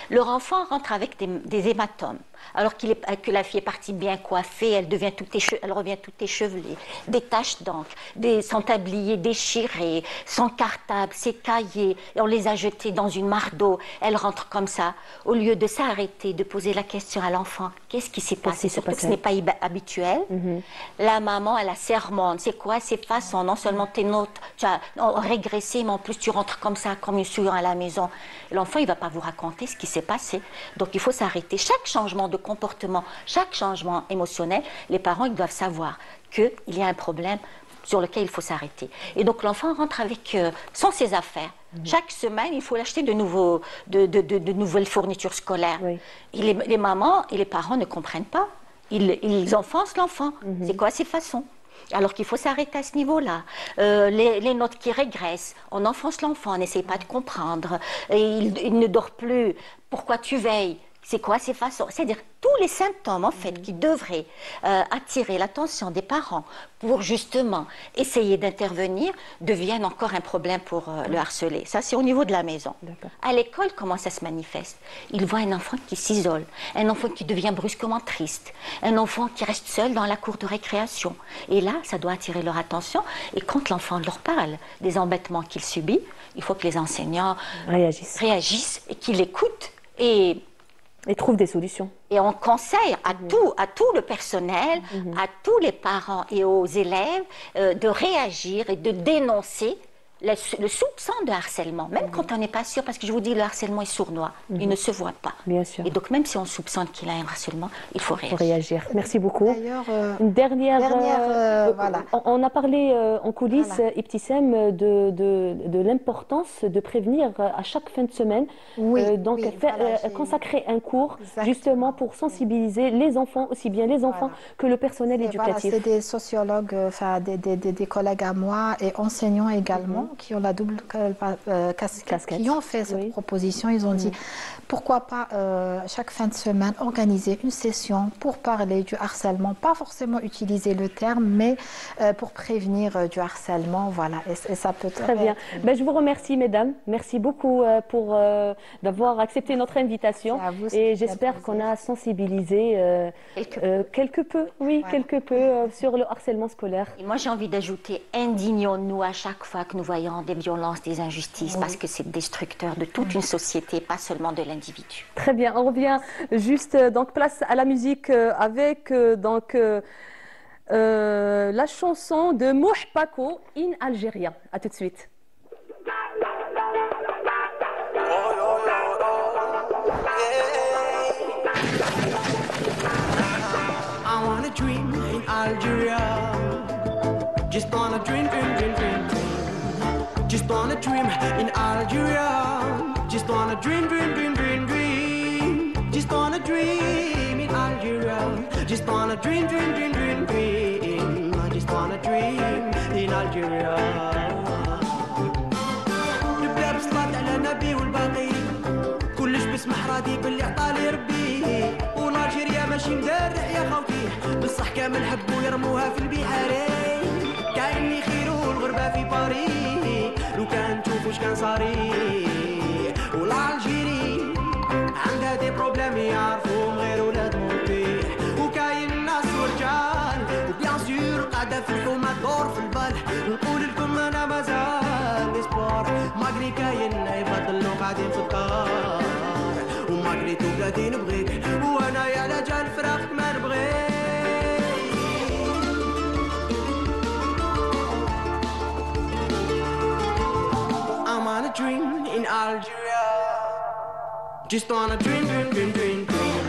leur enfant rentre avec des hématomes, alors que la fille est partie bien coiffée, elle revient toute échevelée, des taches d'encre, son tablier déchiré, son cartable, ses cahiers, et on les a jetés dans une mare d'eau, elle rentre comme ça. Au lieu de s'arrêter, de poser la question à l'enfant, qu'est-ce qui s'est passé? Surtout que ce n'est pas habituel. La maman, elle a sermonne, c'est quoi ces façons? Non seulement tes notes, tu as régressé, mais en plus tu rentres comme ça, comme une souillon à la maison. L'enfant, il ne va pas vous raconter ce qui s'est passé. Donc il faut s'arrêter. Chaque changement de comportement, chaque changement émotionnel, les parents, ils doivent savoir qu'il y a un problème sur lequel il faut s'arrêter. Et donc l'enfant rentre avec sans ses affaires. Chaque semaine, il faut acheter de nouvelles fournitures scolaires. Et les mamans et les parents ne comprennent pas. Ils enfoncent l'enfant. C'est quoi ces façons? Alors qu'il faut s'arrêter à ce niveau-là. Les notes qui régressent, on enfonce l'enfant, on n'essaye pas de comprendre. Et il ne dort plus. Pourquoi tu veilles? C'est quoi ces façons? C'est-à-dire tous les symptômes, en fait, qui devraient attirer l'attention des parents pour justement essayer d'intervenir, deviennent encore un problème pour le harceler. Ça, c'est au niveau de la maison. À l'école, comment ça se manifeste? Il voit un enfant qui s'isole, un enfant qui devient brusquement triste, un enfant qui reste seul dans la cour de récréation. Et là, ça doit attirer leur attention. Et quand l'enfant leur parle des embêtements qu'il subit, il faut que les enseignants réagissent et qu'ils l'écoutent et trouvent des solutions. Et on conseille à tout le personnel, à tous les parents et aux élèves de réagir et de dénoncer le soupçon de harcèlement, même quand on n'est pas sûr, parce que je vous dis, le harcèlement est sournois, il ne se voit pas. Bien sûr. Et donc même si on soupçonne qu'il a un harcèlement, il faut réagir. Merci beaucoup. D'ailleurs, une dernière voilà. On a parlé en coulisses, Ibtissam, de l'importance de prévenir à chaque fin de semaine, consacrer un cours justement pour sensibiliser les enfants, aussi bien les enfants que le personnel éducatif. C'est des sociologues, des collègues à moi et enseignants également, qui ont la double casquette, qui ont fait cette proposition. Ils ont dit, pourquoi pas chaque fin de semaine organiser une session pour parler du harcèlement, pas forcément utiliser le terme, mais pour prévenir du harcèlement, voilà, et ça peut très bien. Je vous remercie, mesdames. Merci beaucoup pour d'avoir accepté notre invitation, et j'espère qu'on a sensibilisé quelque peu sur le harcèlement scolaire. Et moi, j'ai envie d'ajouter, indignons-nous à chaque fois que nous voyons des violences, des injustices, parce que c'est destructeur de toute une société, pas seulement de l'individu. Très bien, on revient juste, donc place à la musique avec la chanson de Mouh Paco, In Algéria. À tout de suite. I wanna dream in Algeria. Just wanna dream, dream, dream, dream, dream. Just wanna dream in Algeria. Just wanna dream, dream, dream, dream, dream. Just wanna dream in Algeria. Just wanna dream, dream, dream, dream, dream. I just wanna dream in Algeria. نبدا بالصلاة على النبي والباقي كلش بسمح راضي باللي عطالي ربي. والالجيريا ماشي مدرع يا خوتي بصح كامل حبوا يرموها في البحارين. كاين خير والغربة في باري لو كان تشوف واش كان صاري. والالجيري عندها دي بروبليم يعرفوهم غير ولاد مطيح. وكاين ناس ورجال وبيان سور قاعدة في الحومة دور في البال. نقول لكم انا مازال اسبور ماغري كاين يبطلو قاعدين في الدار. وماغري تو بلادي نبغيك وانا يا لجال فراقك ما نبغيك. I'm on a dream in Algeria. Just wanna dream, dream, dream, dream, dream.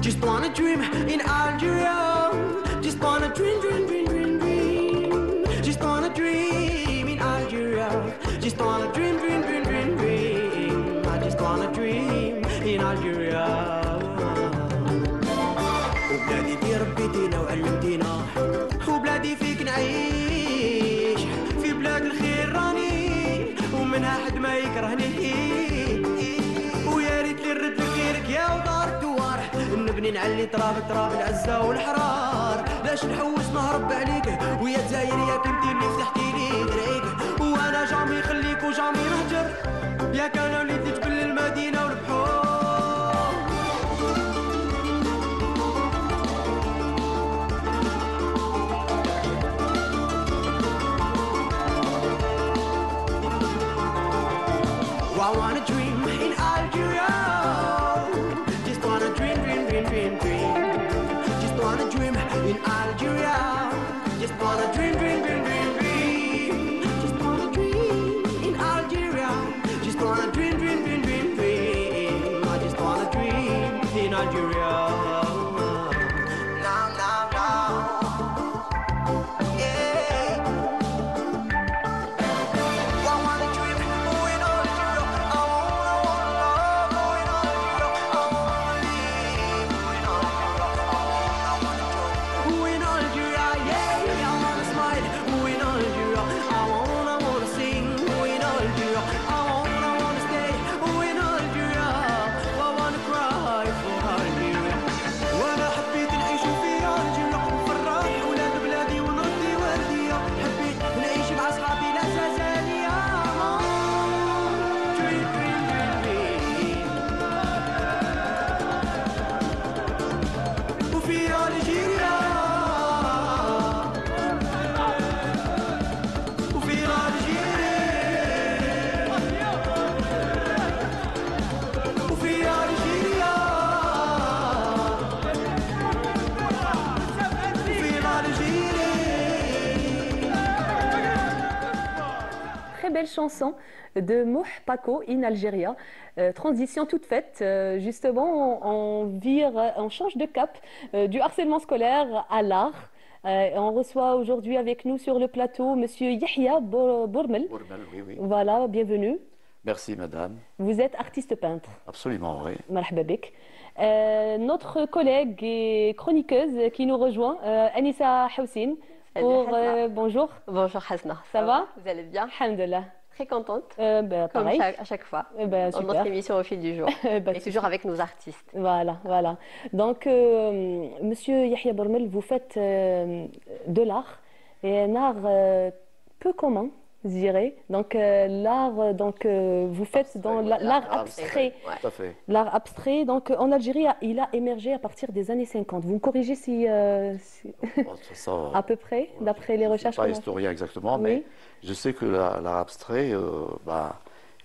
Just wanna dream in Algeria. Just wanna dream, dream, dream, dream, dream. Just wanna dream in Algeria. Just wanna dream, dream, dream, dream, dream. I just wanna dream in Algeria. وبلادي دي ربيتينا وعلمتينا وبلادي فيك نعيش. في بلاد الخير راني ومنها حد ما يكرهني. ويا ريت لي نرد لخيرك يا ودار الدوار. نبني نعلي تراب العزة والحرار. لاش نحوس نهرب عليك ويا دزاير يا كنتي اللي فتحتي لي دريك. وانا جامي خليك وجامي نهجر يا كان وليدي تبل المدينة والبحور. I wanna dream in Algeria. Just wanna dream, dream, dream, dream, dream. Just wanna dream in Algeria. Just wanna dream, dream, dream, dream, dream. Just wanna dream in Algeria. Just wanna dream, dream, dream, dream, dream. I just wanna dream in Algeria. Now, now, now. Yeah. I wanna dream in Algeria. Belle chanson de Mouh Paco in Algéria. Transition toute faite. Justement, on change de cap du harcèlement scolaire à l'art. On reçoit aujourd'hui avec nous sur le plateau Monsieur Yahya Bourmel. Bourmel, oui, oui. Voilà, bienvenue. Merci, madame. Vous êtes artiste peintre. Absolument, oui. Marhaba bik. Notre collègue et chroniqueuse qui nous rejoint, Anissa Houssine. Bonjour. Bonjour Hasna. Ça va? Vous allez bien? Alhamdulillah. Très contente. Comme à chaque fois. Dans notre émission Au fil du jour. Et toujours avec nos artistes. Voilà, voilà. Donc, Monsieur Yahya Bourmel, vous faites de l'art et un art peu commun, je dirais. Donc, l'art, vous faites dans l'art abstrait. Tout à fait. L'art abstrait, donc en Algérie, il a émergé à partir des années 50. Vous me corrigez si à peu près, d'après les recherches. Je ne suis pas historien exactement, mais je sais que l'art abstrait,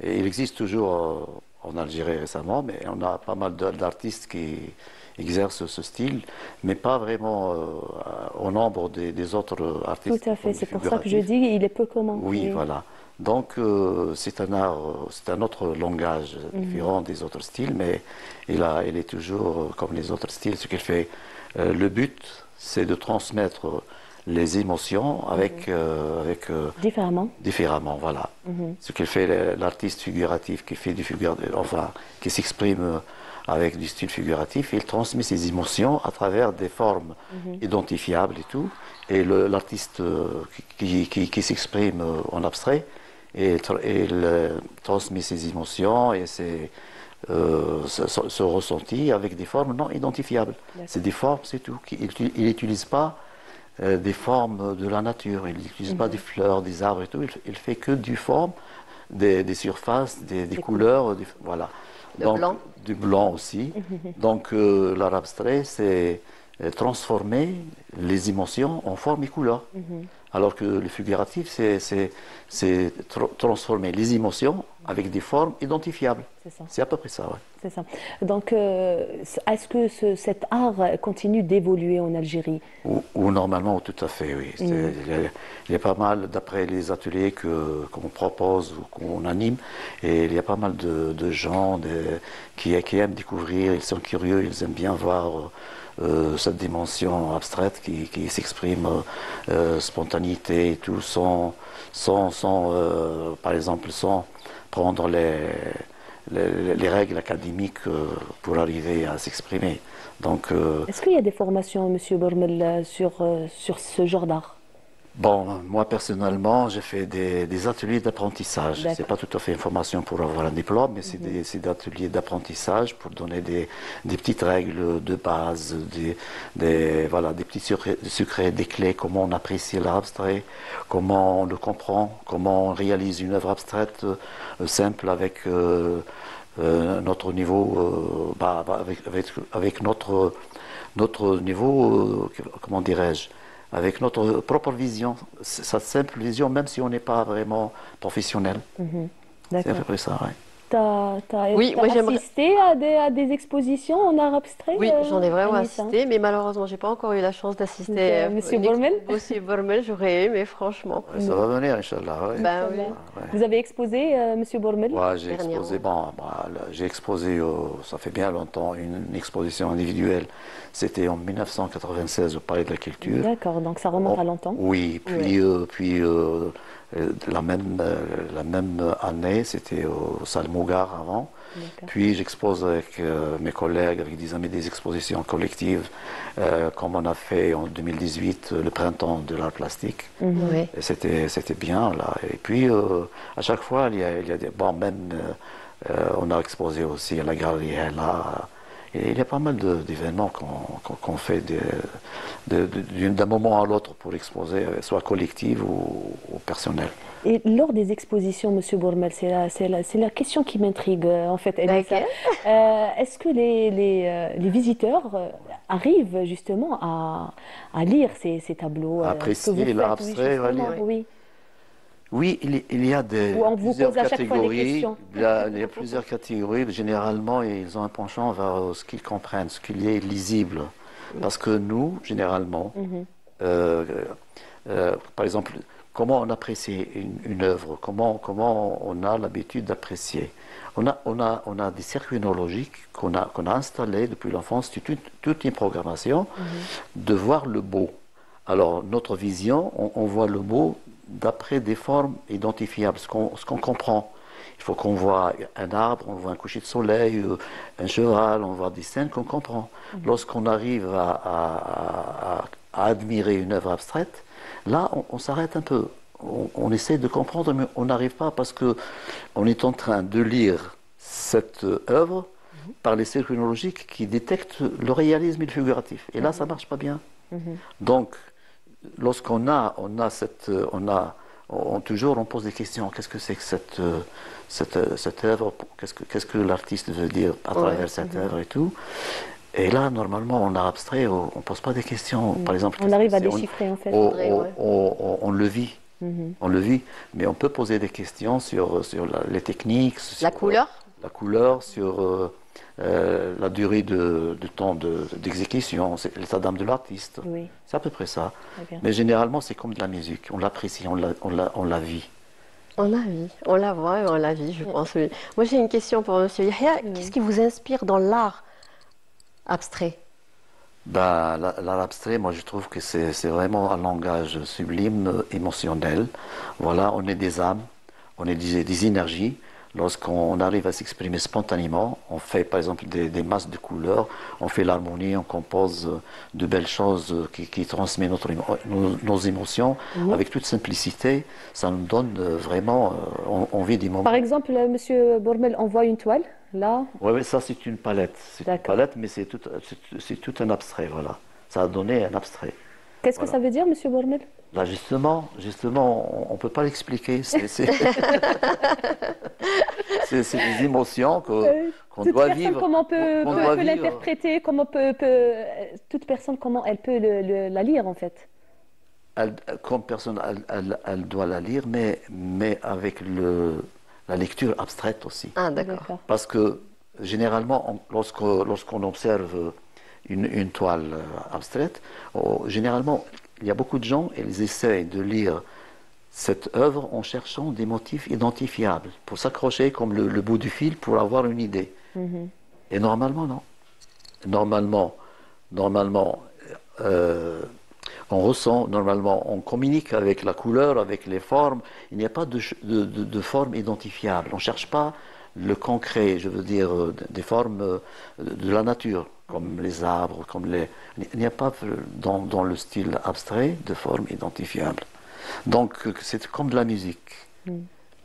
il existe toujours en Algérie récemment, mais on a pas mal d'artistes qui exercent ce style, mais pas vraiment au nombre des autres artistes. Tout à fait, c'est pour ça que je dis il est peu commun. Oui, voilà. Donc c'est un art, c'est un autre langage différent des autres styles, mais il est toujours comme les autres styles. Ce qu'il fait, le but, c'est de transmettre les émotions différemment, voilà. Ce qu'il fait l'artiste figuratif, qui fait enfin, qui s'exprime avec du style figuratif, il transmet ses émotions à travers des formes identifiables et tout. Et l'artiste qui s'exprime en abstrait, il transmet ses émotions et ce ressenti avec des formes non identifiables. C'est des formes, c'est tout. Il n'utilise pas des formes de la nature, il n'utilise pas des fleurs, des arbres et tout. Il fait que du forme, des surfaces, des couleurs, voilà. Du blanc aussi. Donc l'art abstrait, c'est transformer les émotions en forme et couleur. Alors que le figuratif, c'est transformer les émotions avec des formes identifiables. C'est à peu près ça, ouais. C'est ça. Donc, est-ce que cet art continue d'évoluer en Algérie? Ou normalement, tout à fait, oui. Il y a pas mal, d'après les ateliers qu'on propose ou qu'on anime, et il y a pas mal de gens qui aiment découvrir, ils sont curieux, ils aiment bien voir cette dimension abstraite qui s'exprime spontanéité et tout, sans par exemple, sans prendre les règles académiques pour arriver à s'exprimer. Donc, est-ce qu'il y a des formations, Monsieur Bormel, sur ce genre d'art? Bon, moi personnellement, j'ai fait des ateliers d'apprentissage. C'est pas tout à fait une formation pour avoir un diplôme, mais c'est des ateliers d'apprentissage pour donner des petites règles de base, voilà, des petits secrets, des clés, comment on apprécie l'art abstrait, comment on le comprend, comment on réalise une œuvre abstraite simple avec notre niveau, avec notre niveau, comment dirais-je, avec notre propre vision, sa simple vision, même si on n'est pas vraiment professionnel. C'est à peu près ça, oui. Oui, moi j'aimerais assisté à des expositions en art abstrait. Oui, j'en ai vraiment assisté, mais malheureusement, j'ai pas encore eu la chance d'assister. Monsieur Bormel. Monsieur Bormel, j'aurais aimé, franchement. Ouais, ça va venir, Inch'Allah. Ouais. Ben, oui. Vous avez exposé, Monsieur Bormel? Ouais, j'ai exposé. J'ai exposé. Ça fait bien longtemps une exposition individuelle. C'était en 1996 au Palais de la Culture. D'accord, donc ça remonte à longtemps. Oui, puis la même année, c'était au Salle Mougar avant. Puis j'expose avec mes collègues, avec des amis, des expositions collectives, comme on a fait en 2018 le printemps de l'art plastique. Et c'était bien là. Et puis à chaque fois, il y a des on a exposé aussi à la galerie là. Et il y a pas mal d'événements qu'on fait d'un moment à l'autre pour exposer, soit collective ou personnel. Et lors des expositions, Monsieur Bormel, c'est la question qui m'intrigue en fait. Est-ce que les visiteurs arrivent justement à lire ces tableaux? Apprécier l'art abstrait, oui. Oui, il y a plusieurs catégories. Il y a plusieurs catégories. Généralement, ils ont un penchant vers ce qu'ils comprennent, ce qui est lisible. Parce que nous, généralement, par exemple, comment on apprécie une œuvre, comment on a l'habitude d'apprécier. On a des circuits neurologiques qu'on a installés depuis l'enfance, toute une programmation de voir le beau. Alors, notre vision, on voit le beau d'après des formes identifiables, ce qu'on comprend. Il faut qu'on voit un arbre, on voit un coucher de soleil, un cheval, on voit des scènes qu'on comprend. Lorsqu'on arrive à admirer une œuvre abstraite, là, on s'arrête un peu. On essaie de comprendre, mais on n'arrive pas parce qu'on est en train de lire cette œuvre par les circuits neurologiques qui détectent le réalisme et le figuratif. Et là, ça ne marche pas bien. Donc, lorsqu'on toujours on pose des questions. Qu'est-ce que c'est que cette œuvre? Qu'est-ce que l'artiste veut dire à travers cette œuvre et tout? Et là, normalement, en art abstrait, on ne pose pas des questions. Par exemple, on arrive à déchiffrer en fait. On le vit. On le vit, mais on peut poser des questions sur les techniques, sur la couleur, sur la durée de temps d'exécution, l'état d'âme de l'artiste. C'est à peu près ça. Mais généralement, c'est comme de la musique. On l'apprécie, on la vit. On la vit, on la voit et on la vit, je pense. Oui. Moi, j'ai une question pour M. Yahya. Qu'est-ce qui vous inspire dans l'art abstrait? Ben, l'art abstrait, moi je trouve que c'est vraiment un langage sublime, émotionnel. Voilà, on est des âmes, on est des énergies. Lorsqu'on arrive à s'exprimer spontanément, on fait par exemple des masses de couleurs, on fait l'harmonie, on compose de belles choses qui transmettent nos émotions avec toute simplicité. Ça nous donne vraiment envie des moments. Par exemple, Monsieur Bourmel envoie une toile, là. Oui, ça c'est une palette. C'est une palette, mais c'est tout un abstrait, voilà. Ça a donné un abstrait. Qu'est-ce que ça veut dire, Monsieur Bourmel? Là, justement, on ne peut pas l'expliquer. C'est des émotions qu'on doit vivre. Comment peut l'interpréter, toute personne, comment elle peut la lire, en fait? Comme personne, elle doit la lire, mais avec la lecture abstraite aussi. Ah, d'accord. Parce que, généralement, lorsqu'on observe une toile abstraite, généralement, il y a beaucoup de gens, ils essayent de lire cette œuvre en cherchant des motifs identifiables, pour s'accrocher comme le bout du fil pour avoir une idée. Et normalement, non. Normalement, on ressent, normalement, on communique avec la couleur, avec les formes. Il n'y a pas de forme identifiable. On ne cherche pas le concret, je veux dire, des formes de la nature, comme les arbres, il n'y a pas dans le style abstrait de forme identifiable. Donc c'est comme de la musique.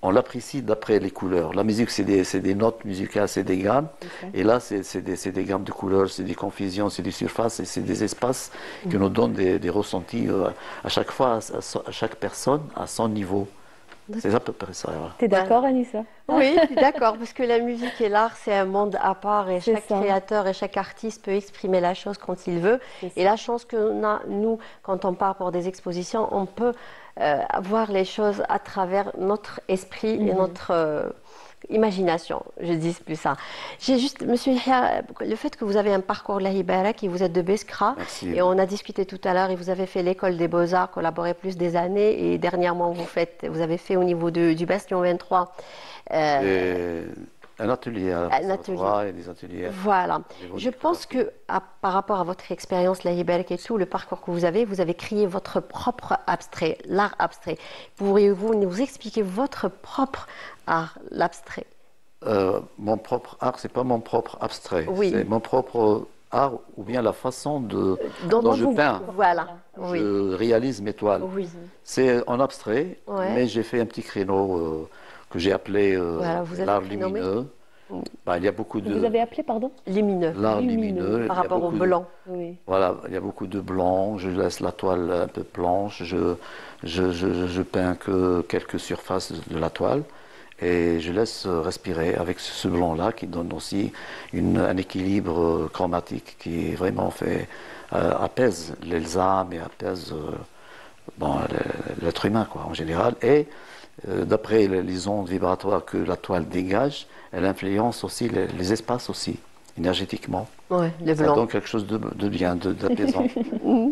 On l'apprécie d'après les couleurs. La musique, c'est des notes musicales, c'est des gammes. Et là, c'est des gammes de couleurs, c'est des confusions, c'est des surfaces, et c'est des espaces qui nous donnent des ressentis à chaque fois, à chaque personne, à son niveau. C'est à peu près ça. Voilà. Tu es d'accord, Anissa? Oui, je suis d'accord, parce que la musique et l'art, c'est un monde à part, et chaque créateur et chaque artiste peut exprimer la chose quand il veut. Et la chance qu'on a, nous, quand on part pour des expositions, on peut voir les choses à travers notre esprit et notre imagination, je dis plus ça. J'ai juste, Monsieur Yahya, le fait que vous avez un parcours Lahi Barak et vous êtes de Beskra, et on a discuté tout à l'heure, et vous avez fait l'école des Beaux-Arts, collaboré plus des années, et dernièrement vous avez fait au niveau du Bastion 23. Un atelier et des ateliers. Voilà. Je pense que par rapport à votre expérience, Lahi Barak et tout, le parcours que vous avez créé votre propre abstrait, l'art abstrait. Pourriez-vous nous expliquer votre propre art, l'abstrait? Mon propre art, c'est pas mon propre abstrait. Oui. C'est mon propre art ou bien la façon dont je peins. Voilà. Je réalise mes toiles. Oui. C'est en abstrait, mais j'ai fait un petit créneau que j'ai appelé l'art lumineux. Ben, il y a beaucoup de... Vous avez appelé, pardon? Lumineux. L'art lumineux. Par rapport au blanc. Oui. Voilà, il y a beaucoup de blanc. Je laisse la toile un peu blanche. Je peins que quelques surfaces de la toile. Et je laisse respirer avec ce blanc-là qui donne aussi un équilibre chromatique qui vraiment apaise les âmes et apaise l'être humain, quoi, en général. Et d'après les ondes vibratoires que la toile dégage, elle influence aussi les espaces aussi, énergétiquement. Ouais, le blanc. Ça donne quelque chose de bien, d'apaisant.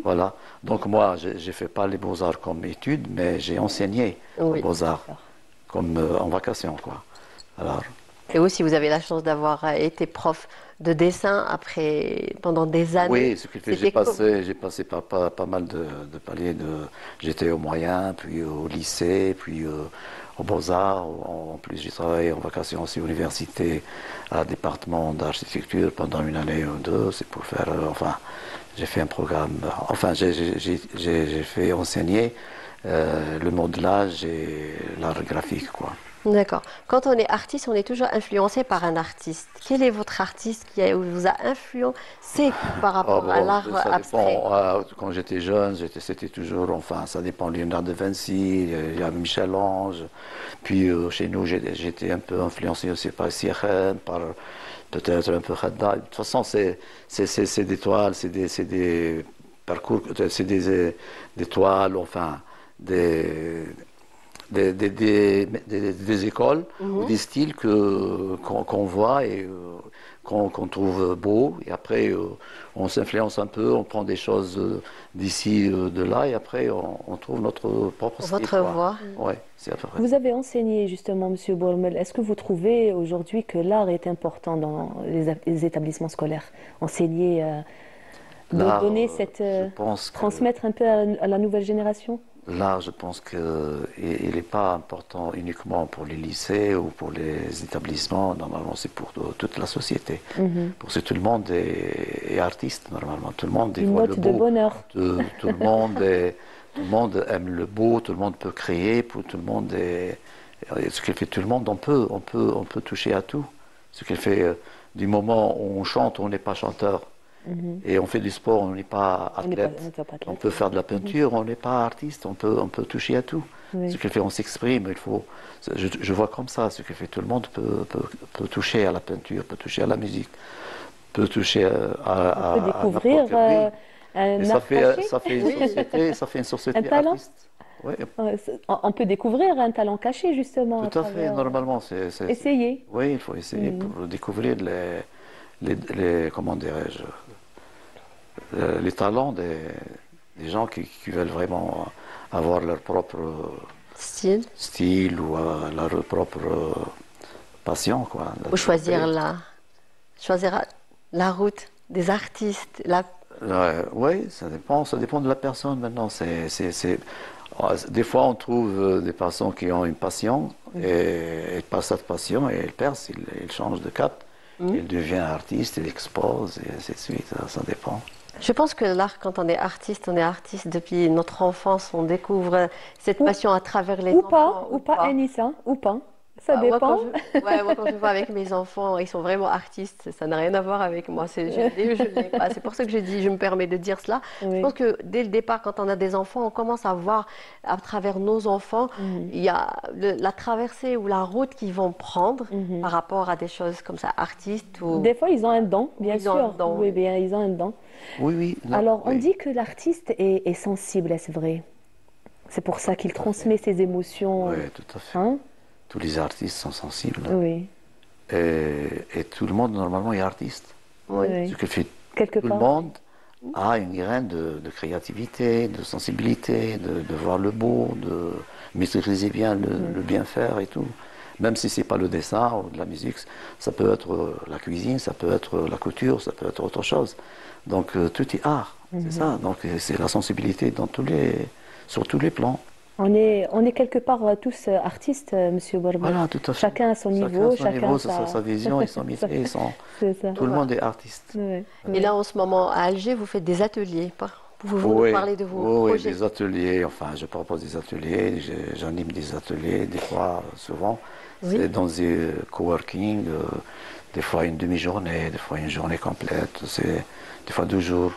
Voilà. Donc moi, j'ai fait pas les beaux-arts comme étude, mais j'ai enseigné les beaux-arts comme en vacation, quoi. Alors. Et aussi, vous avez la chance d'avoir été prof de dessin pendant des années. Oui, ce qui fait j'ai passé par pas mal de paliers. J'étais au moyen, puis au lycée, puis aux Beaux-Arts. En plus, j'ai travaillé en vacation aussi à l'université, à département d'architecture pendant une année ou deux. C'est pour faire, j'ai fait un programme, j'ai fait enseigner le modelage et l'art graphique, quoi. D'accord. Quand on est artiste, on est toujours influencé par un artiste. Quel est votre artiste qui vous a influencé par rapport à l'art abstrait? Quand j'étais jeune, c'était toujours, ça dépend, Léonard de Vinci, il y a Michel-Ange. Puis chez nous, j'étais un peu influencé aussi par Sirène, par peut-être un peu Khadda. De toute façon, c'est des toiles, c'est des parcours, c'est des toiles, des écoles, ou des styles qu'on voit et qu'on trouve beaux. Et après, on s'influence un peu, on prend des choses d'ici, de là, et après, on trouve notre propre style. Votre voix. Oui, c'est à peu près. Vous avez enseigné justement, Monsieur Bourmel. Est-ce que vous trouvez aujourd'hui que l'art est important dans les établissements scolaires? Enseigner de donner cette... transmettre un peu à la nouvelle génération? L'art, je pense qu'il n'est pas important uniquement pour les lycées ou pour les établissements. Normalement, c'est pour toute la société. Parce que tout le monde est artiste, normalement. Tout le monde voit le beau. De bonheur. Tout le monde aime le beau, tout le monde peut créer, tout le monde est... Ce qu'il fait tout le monde, on peut toucher à tout. Ce qu'il fait, du moment où on chante, on n'est pas chanteur. Et on fait du sport, on n'est pas athlète. On peut faire de la peinture, on n'est pas artiste, on peut toucher à tout. Ce qu'il fait, on s'exprime, je vois comme ça, ce qu'il fait, tout le monde peut toucher à la peinture, peut toucher à la musique, peut toucher à découvrir ça fait une société, ça fait une société artiste. Ouais. On peut découvrir un talent caché, justement. Tout à fait, normalement. Essayer. Oui, il faut essayer pour découvrir comment dirais-je, les talents des gens qui veulent vraiment avoir leur propre style ou leur propre passion, quoi. Ou choisir la route des artistes. Oui, ça dépend de la personne maintenant. Des fois, on trouve des personnes qui ont une passion et par cette passion, et ils percent, ils changent de cap. Il devient artiste, il expose, et ainsi de suite, ça dépend. Je pense que l'art, quand on est artiste depuis notre enfance, on découvre cette passion à travers les enfants. Ou pas, Anissa, ou pas. Ça dépend. Moi, quand je vois avec mes enfants, ils sont vraiment artistes. Ça n'a rien à voir avec moi. Je l'ai pas. C'est pour ça que je me permets de dire cela. Je pense que dès le départ, quand on a des enfants, on commence à voir à travers nos enfants, il y a la traversée ou la route qu'ils vont prendre par rapport à des choses comme ça, artistes. Des fois, ils ont un don, bien sûr. Oui, bien, ils ont un don. Oui. Alors, on dit que l'artiste est sensible, est-ce vrai? C'est pour ça qu'il transmet ses émotions. Oui, tout à fait. Tous les artistes sont sensibles. Oui. Et tout le monde, normalement, est artiste. Oui. Ce que fait tout le monde a une graine de créativité, de sensibilité, de voir le beau, de maîtriser bien le bien faire et tout. Même si ce n'est pas le dessin ou de la musique, ça peut être la cuisine, ça peut être la couture, ça peut être autre chose. Donc tout est art, c'est ça. Donc c'est la sensibilité sur tous les plans. On est quelque part tous artistes, Monsieur Bourmel. Voilà, tout à fait. Chacun à son niveau, chacun sa vision et son métier. Tout le monde est artiste. Oui. Et là, en ce moment, à Alger, vous faites des ateliers. Pouvez-vous nous parler de vos projets? Oui, des ateliers. Enfin, je propose des ateliers. J'anime des ateliers, des fois, souvent. C'est dans des coworking, des fois une demi-journée, des fois une journée complète. C'est des fois 2 jours.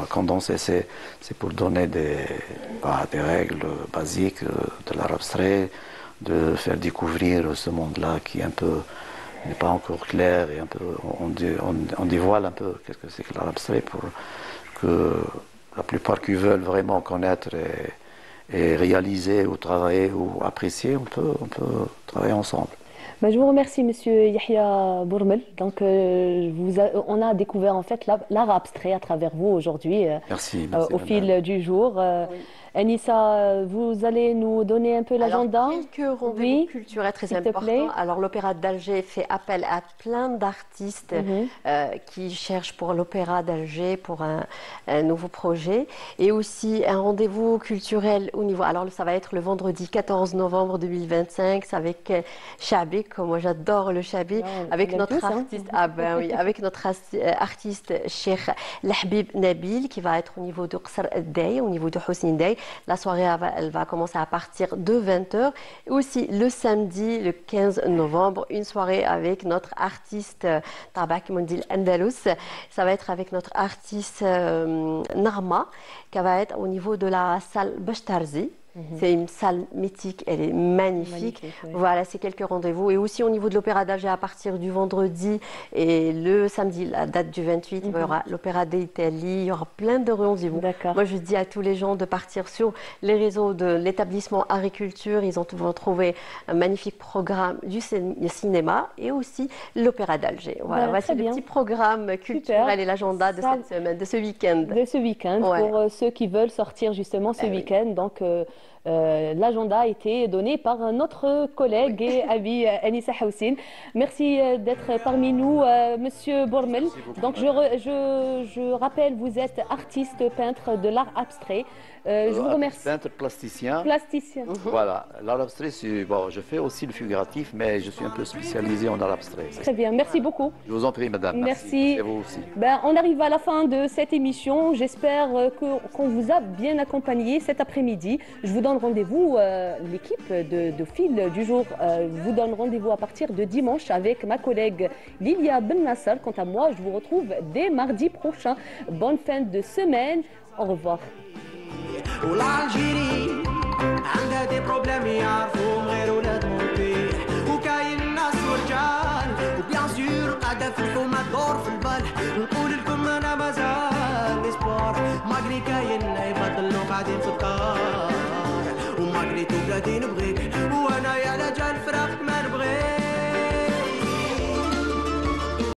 Condensé, c'est pour donner des règles basiques de l'art abstrait, de faire découvrir ce monde-là qui n'est pas encore clair et un peu on dévoile un peu qu'est-ce que c'est que l'art abstrait pour que la plupart qui veulent vraiment connaître et réaliser ou travailler ou apprécier, on peut travailler ensemble. Je vous remercie, Monsieur Yahya Bourmel. Donc, on a découvert en fait l'art abstrait à travers vous aujourd'hui, au fil du jour. Anissa, vous allez nous donner un peu l'agenda? Quelques rendez-vous culturels très importants. Alors, l'Opéra d'Alger fait appel à plein d'artistes qui cherchent pour l'Opéra d'Alger, pour un nouveau projet. Et aussi un rendez-vous culturel au niveau... Alors, ça va être le vendredi 14 novembre 2025. C'est avec Chabi, comme moi j'adore le Chabi, avec notre artiste, avec notre artiste Cheikh Lahbib Nabil, qui va être au niveau de Qasr Day, au niveau de Hosni Day. La soirée, elle va commencer à partir de 20h. Et aussi le samedi, le 15 novembre, une soirée avec notre artiste Tabak Mondil Andalous. Ça va être avec notre artiste Narma, qui va être au niveau de la salle Bashtarzi. C'est une salle mythique, elle est magnifique. Voilà, c'est quelques rendez-vous. Et aussi au niveau de l'Opéra d'Alger, à partir du vendredi et le samedi, la date du 28, il y aura l'Opéra d'Italie, il y aura plein de rendez-vous. Moi, je dis à tous les gens de partir sur les réseaux de l'établissement Agriculture. Ils vont trouver un magnifique programme du cinéma et aussi l'Opéra d'Alger. Voilà, voici le petit programme culturel et l'agenda de cette semaine, de ce week-end. De ce week-end, pour ceux qui veulent sortir justement ce week-end. Donc, l'agenda a été donné par notre collègue et ami Anissa Houssine. Merci d'être parmi nous, Monsieur Bourmel. Donc je rappelle, vous êtes artiste peintre de l'art abstrait. Je vous remercie. Peintre plasticien. Plasticien. Voilà, l'art abstrait, bon, je fais aussi le figuratif, mais je suis un peu spécialisé en art abstrait. Très bien, merci beaucoup. Je vous en prie, madame. Merci. Et vous aussi. On arrive à la fin de cette émission. J'espère qu'on vous a bien accompagné cet après-midi. Je vous donne rendez-vous, l'équipe de Fil du jour vous donne rendez-vous à partir de dimanche avec ma collègue Lilia Ben Nasser. Quant à moi, je vous retrouve dès mardi prochain. Bonne fin de semaine. Au revoir. والالجيري عندها دي بروبليم يعرفوهم غير ولاد مونبي وكاين ناس ورجال وبيان سور قاعده في الحومه تدور في البال نقول لكم انا مازال اسبور ماغري كاين يبطلوا قاعدين في الدار